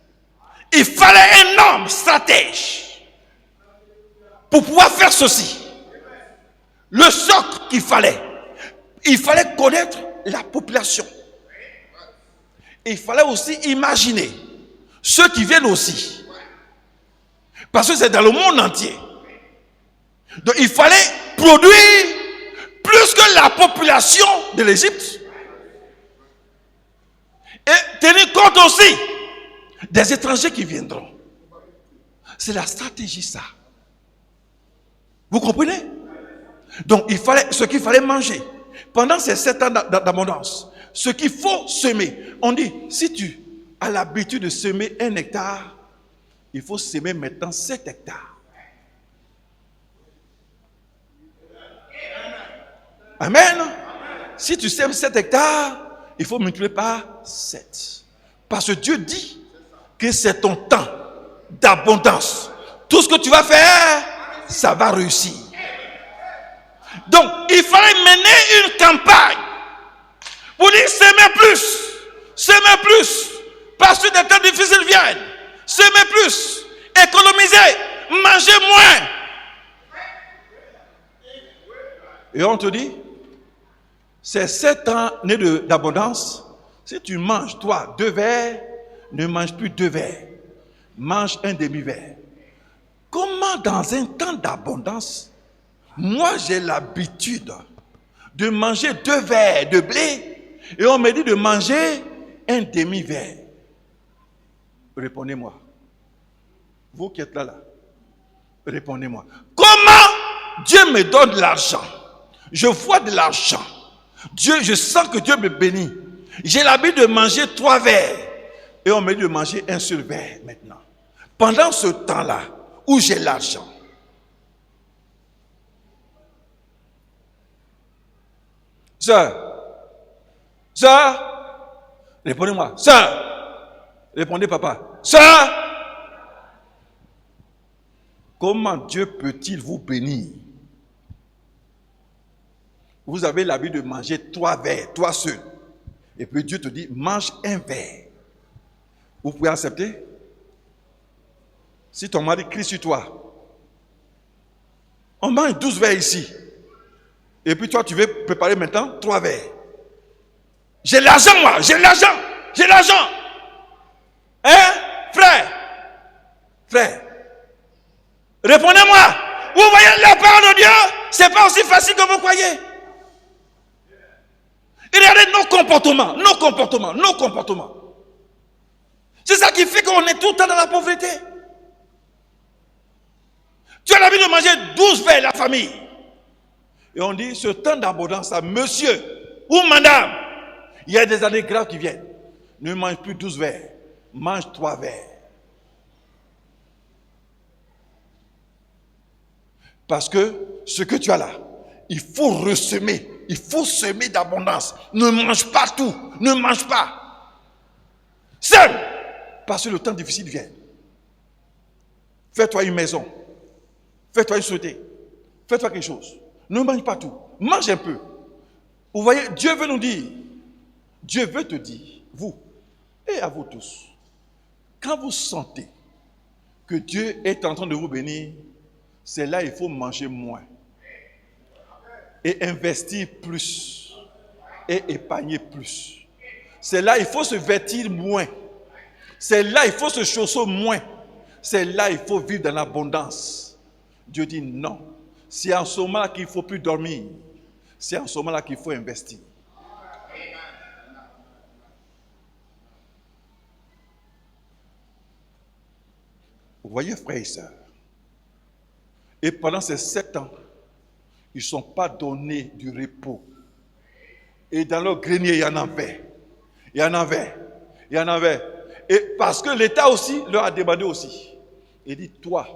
Il fallait un homme stratège pour pouvoir faire ceci. Le socle qu'il fallait, il fallait connaître la population. Et il fallait aussi imaginer ceux qui viennent aussi. Parce que c'est dans le monde entier. Donc il fallait produire plus que la population de l'Égypte. Et tenir compte aussi des étrangers qui viendront. C'est la stratégie, ça. Vous comprenez? Donc il fallait ce qu'il fallait manger. Pendant ces 7 ans d'abondance, ce qu'il faut semer. On dit, si tu as l'habitude de semer 1 hectare, il faut semer maintenant 7 hectares. Amen. Si tu sèmes 7 hectares, il faut multiplier par 7. Parce que Dieu dit que c'est ton temps d'abondance. Tout ce que tu vas faire, ça va réussir. Donc, il fallait mener une campagne pour dire semer plus, parce que des temps difficiles viennent, semer plus, économiser, manger moins. Et on te dit, c'est 7 années d'abondance. Si tu manges, toi, 2 verres, ne mange plus 2 verres. Mange un demi-verre. Comment dans un temps d'abondance, moi j'ai l'habitude de manger 2 verres de blé et on me dit de manger un demi-verre. Répondez-moi. Vous qui êtes là, répondez-moi. Comment Dieu me donne de l'argent? Je vois de l'argent. Dieu, je sens que Dieu me bénit. J'ai l'habitude de manger 3 verres. Et on me dit de manger un seul verre maintenant. Pendant ce temps-là, où j'ai l'argent. Sœur, répondez-moi. Sœur, répondez papa. Sœur, comment Dieu peut-il vous bénir? Vous avez l'habitude de manger 3 verres, toi seul. Et puis Dieu te dit, mange un verre. Vous pouvez accepter? Si ton mari crie sur toi, on mange 12 verres ici. Et puis toi, tu veux préparer maintenant 3 verres. J'ai l'argent, moi, j'ai l'argent. Hein, frère, répondez-moi. Vous voyez la parole de Dieu, c'est pas aussi facile que vous croyez. Regardez nos comportements. C'est ça qui fait qu'on est tout le temps dans la pauvreté. Tu as l'habitude de manger 12 verres la famille. Et on dit, ce temps d'abondance, à monsieur ou madame, il y a des années graves qui viennent. Ne mange plus 12 verres, mange 3 verres. Parce que ce que tu as là, il faut ressemer, il faut semer d'abondance. Ne mange pas tout, ne mange pas. Seul, parce que le temps difficile vient. Fais-toi une maison, fais-toi une société, fais-toi quelque chose. Ne mange pas tout, mange un peu. Vous voyez, Dieu veut nous dire, Dieu veut te dire, vous et à vous tous, quand vous sentez que Dieu est en train de vous bénir, c'est là qu'il faut manger moins et investir plus et épargner plus. C'est là qu'il faut se vêtir moins. C'est là qu'il faut se chausser moins. C'est là qu'il faut vivre dans l'abondance. Dieu dit non. C'est en ce moment-là qu'il ne faut plus dormir. C'est en ce moment-là qu'il faut investir. Vous voyez, frères et sœurs, et pendant ces 7 ans, ils ne sont pas donnés du repos. Et dans leur grenier, il y en avait. Et parce que l'État aussi leur a demandé aussi. Il dit, toi,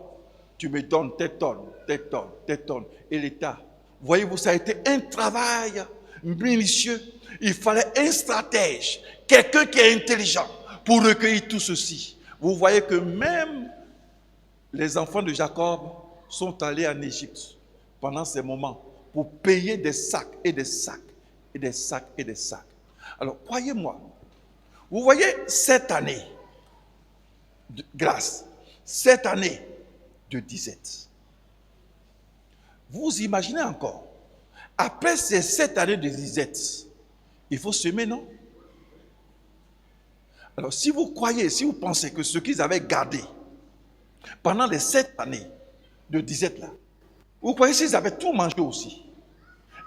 tu me donnes tes tonnes. Et l'État, voyez-vous, ça a été un travail minutieux. Il fallait un stratège, quelqu'un qui est intelligent pour recueillir tout ceci. Vous voyez que même les enfants de Jacob sont allés en Égypte pendant ces moments pour payer des sacs et des sacs et des sacs et des sacs. Alors, croyez-moi, vous voyez cette année de grâce, cette année de disette. Vous imaginez encore, après ces 7 années de disette, il faut semer, non? Alors, si vous croyez, si vous pensez que ce qu'ils avaient gardé pendant les 7 années de disette là, vous croyez qu'ils avaient tout mangé aussi,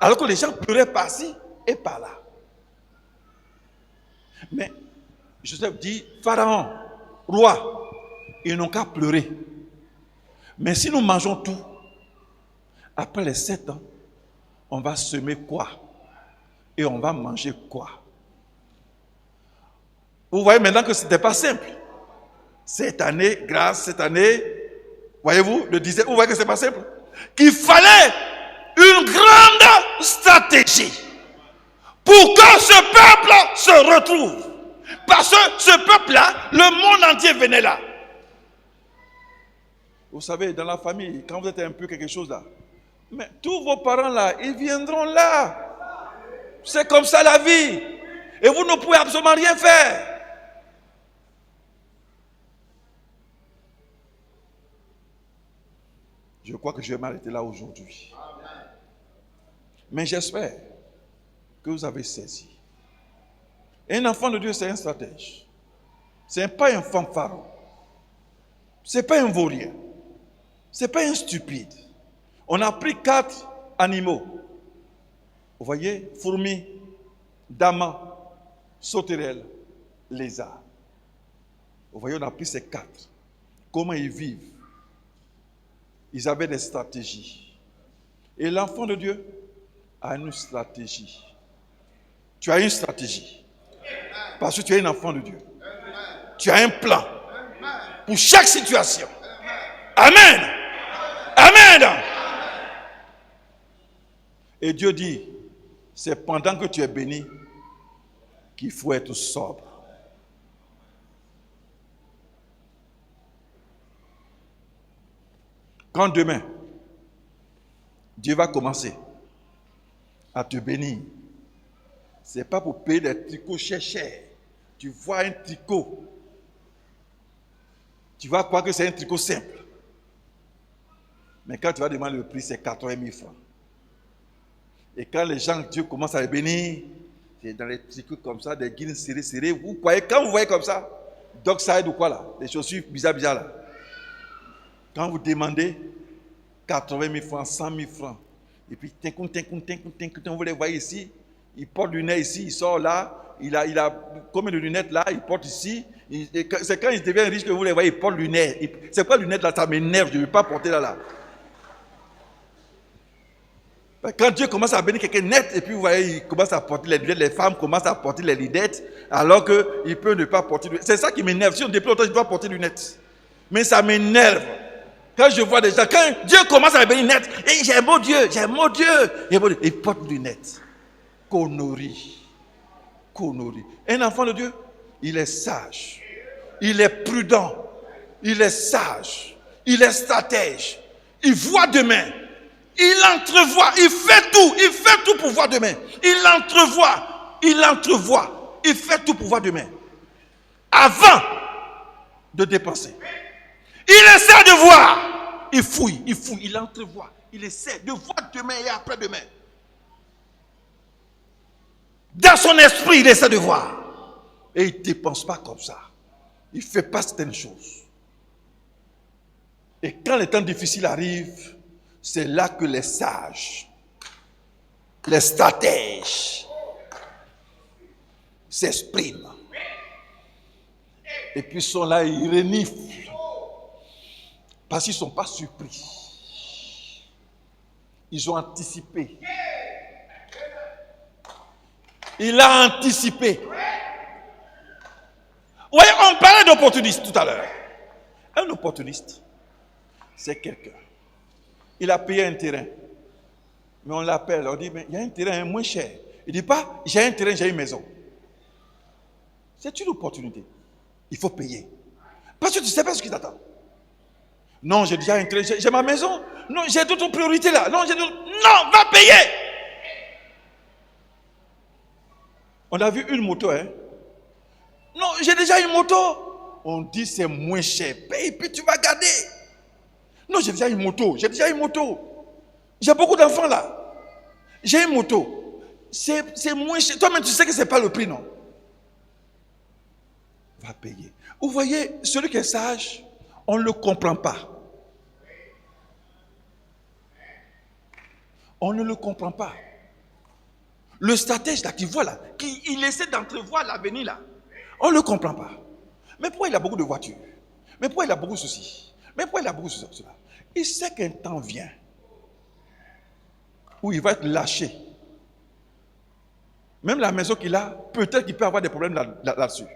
alors que les gens pleuraient par-ci et par-là. Mais Joseph dit, Pharaon, roi, ils n'ont qu'à pleurer. Mais si nous mangeons tout, après les 7 ans, on va semer quoi? Et on va manger quoi? Vous voyez maintenant que ce n'était pas simple. Cette année, grâce, cette année, voyez-vous, le disait, vous voyez que ce n'est pas simple. Qu'il fallait une grande stratégie pour que ce peuple se retrouve. Parce que ce peuple-là, le monde entier venait là. Vous savez, dans la famille, quand vous êtes un peu quelque chose là, mais tous vos parents là, ils viendront là. C'est comme ça la vie. Et vous ne pouvez absolument rien faire. Je crois que je vais m'arrêter là aujourd'hui. Mais j'espère que vous avez saisi. Un enfant de Dieu, c'est un stratège. Ce n'est pas un fanfaron. Ce n'est pas un vaurien. Ce n'est pas un stupide. On a pris 4 animaux. Vous voyez, fourmis, damas, sauterelles, lézards. Vous voyez, on a pris ces 4. Comment ils vivent? Ils avaient des stratégies. Et l'enfant de Dieu a une stratégie. Tu as une stratégie. Parce que tu es un enfant de Dieu. Tu as un plan pour chaque situation. Amen. Amen. Et Dieu dit, c'est pendant que tu es béni qu'il faut être sobre. Quand demain, Dieu va commencer à te bénir, ce n'est pas pour payer des tricots chers. Tu vois un tricot, tu vas croire que c'est un tricot simple. Mais quand tu vas demander le prix, c'est 80 000 francs. Et quand les gens, Dieu commence à les bénir, c'est dans les tricots comme ça, des guillemets serrés. Vous croyez, quand vous voyez comme ça, Dockside ou quoi là, les chaussures bizarres là. Quand vous demandez 80 000 francs, 100 000 francs, et puis vous les voyez ici, il porte du nez ici, il sort là, il a combien de lunettes là, il porte ici. C'est quand il devient riche que vous les voyez, il porte du nez. C'est quoi lunettes là, ça m'énerve, je ne veux pas porter là. Quand Dieu commence à bénir quelqu'un net, et puis vous voyez, il commence à porter les lunettes, les femmes commencent à porter les lunettes, alors qu'il peut ne pas porter de lunettes. C'est ça qui m'énerve. Si on depuis longtemps, je dois porter des lunettes. Mais ça m'énerve. Quand je vois des gens, quand Dieu commence à bénir net, et j'ai un beau Dieu, il porte des lunettes. Connerie. Un enfant de Dieu, il est sage, il est prudent, il est sage, il est stratège, il voit demain, il entrevoit, il fait tout pour voir demain. Il entrevoit, il fait tout pour voir demain. Avant de dépenser. Il essaie de voir, il fouille, il entrevoit, il essaie de voir demain et après-demain. Dans son esprit, il essaie de voir. Et il ne dépense pas comme ça. Il ne fait pas certaines choses. Et quand les temps difficiles arrivent, c'est là que les sages, les stratèges s'expriment. Et puis ils sont là, ils reniflent. Parce qu'ils ne sont pas surpris. Ils ont anticipé. Il a anticipé. Oui, on parlait d'opportuniste tout à l'heure. Un opportuniste, c'est quelqu'un. Il a payé un terrain. Mais on l'appelle, on dit, mais il y a un terrain moins cher. Il ne dit pas, j'ai un terrain, j'ai une maison. C'est une opportunité. Il faut payer. Parce que tu ne sais pas ce qui t'attend. Non, j'ai déjà un terrain, j'ai ma maison. Non, j'ai d'autres priorités là. Non, va payer. On a vu une moto, hein. Non, j'ai déjà une moto. On dit c'est moins cher. Paye, puis tu vas garder. Non, j'ai déjà une moto. J'ai beaucoup d'enfants là. J'ai une moto. C'est moins cher. Toi-même, tu sais que ce n'est pas le prix, non? Va payer. Vous voyez, celui qui est sage, on ne le comprend pas. On ne le comprend pas. Le stratège là qui voit là, il essaie d'entrevoir l'avenir là. On ne le comprend pas. Mais pourquoi il a beaucoup de voitures? Mais pourquoi il a beaucoup de ceci? Mais pourquoi il a beaucoup de cela? Il sait qu'un temps vient où il va être lâché. Même la maison qu'il a, peut-être qu'il peut avoir des problèmes là-dessus.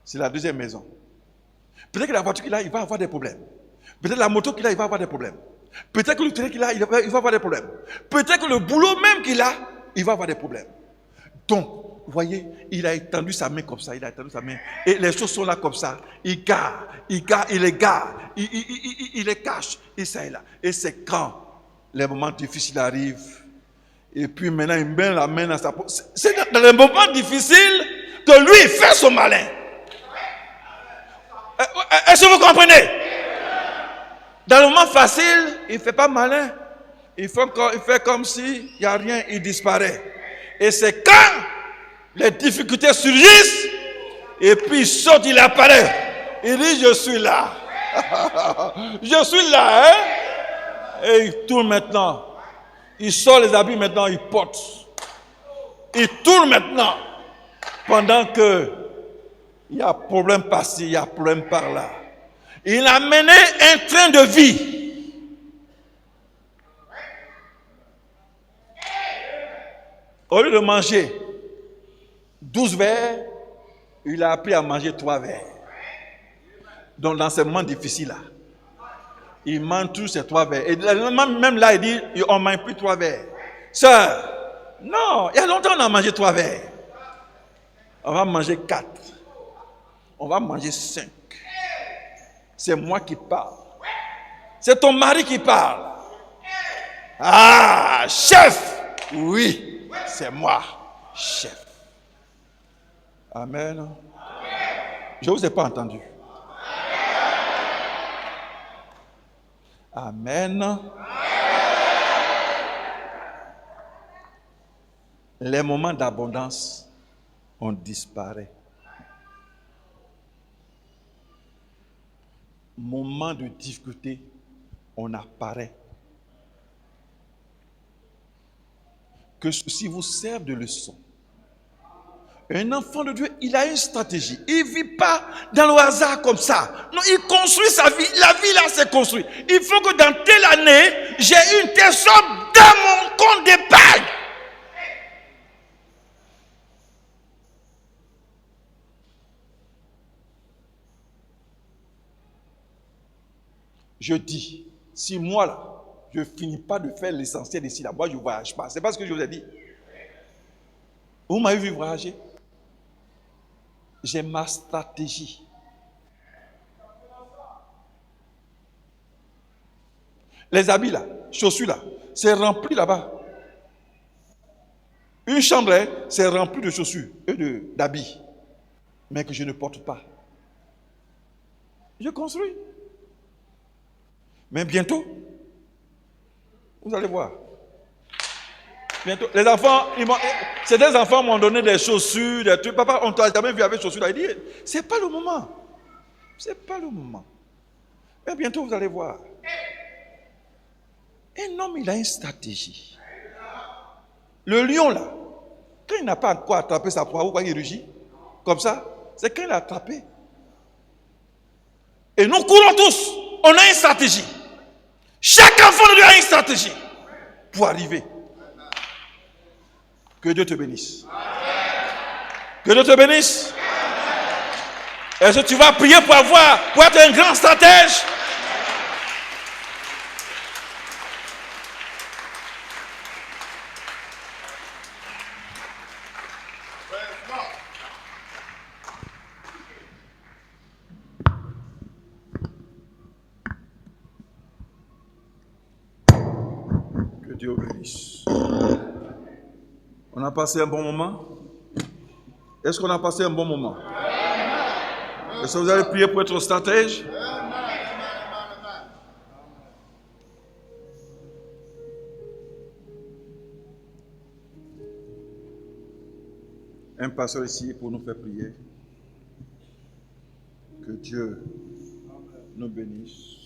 C'est la deuxième maison. Peut-être que la voiture qu'il a, il va avoir des problèmes. Peut-être la moto qu'il a, il va avoir des problèmes. Peut-être que le terrain qu'il a, il va avoir des problèmes. Peut-être que le boulot même qu'il a, il va avoir des problèmes. Donc, vous voyez, il a étendu sa main comme ça, il a étendu sa main. Et les choses sont là comme ça. Il les garde, il les cache. Et ça est là. Et c'est quand les moments difficiles arrivent. Et puis maintenant, il met la main dans sa poche. C'est dans les moments difficiles que lui, il fait son malin. Est-ce que vous comprenez? Dans le moment facile, il ne fait pas malin. Il fait comme s'il n'y a rien, il disparaît. Et c'est quand les difficultés surgissent, et puis il saute, il apparaît. Il dit, je suis là. Je suis là, hein? Et il tourne maintenant. Il sort les habits maintenant, il porte. Il tourne maintenant. Pendant que il y a problème par-ci, il y a problème par-là. Il a mené un train de vie. Au lieu de manger 12 verres, il a appris à manger 3 verres. Donc dans ces moments difficiles-là, il mange tous ces 3 verres. Et même là, il dit, on ne mange plus 3 verres. Sœur, non, il y a longtemps on a mangé 3 verres. On va manger 4. On va manger 5. C'est moi qui parle. C'est ton mari qui parle. Ah, chef! Oui, c'est moi, chef. Amen. Je ne vous ai pas entendu. Amen. Les moments d'abondance, on disparaît. Moment de difficulté, on apparaît. Que ceci vous serve de leçon. Un enfant de Dieu, il a une stratégie. Il ne vit pas dans le hasard comme ça. Non, il construit sa vie. La vie là, c'est construit. Il faut que dans telle année, j'ai une telle somme dans mon compte d'épargne. Je dis, si moi là, je ne finis pas de faire l'essentiel ici, là, moi je ne voyage pas. C'est pas ce que je vous ai dit. Vous m'avez vu voyager? J'ai ma stratégie. Les habits là, chaussures là, c'est rempli là-bas. Une chambre, hein, c'est rempli de chaussures et d'habits, mais que je ne porte pas. Je construis. Mais bientôt, vous allez voir. Bientôt, les enfants, certains enfants m'ont donné des chaussures, des trucs. Papa, on t'a jamais vu avec chaussures là. Il dit, c'est pas le moment. C'est pas le moment. Mais bientôt, vous allez voir. Un homme, il a une stratégie. Le lion là, quand il n'a pas encore attrapé sa proie, vous voyez, il rugit. Comme ça, c'est quand il a attrapé. Et nous courons tous. On a une stratégie. Chaque enfant de Dieu a une stratégie pour arriver. Que Dieu te bénisse. Que Dieu te bénisse. Est-ce que tu vas prier pour être un grand stratège? Que Dieu bénisse. On a passé un bon moment? Est-ce qu'on a passé un bon moment? Est-ce que vous allez prier pour être stratège? Un pasteur ici pour nous faire prier. Que Dieu nous bénisse.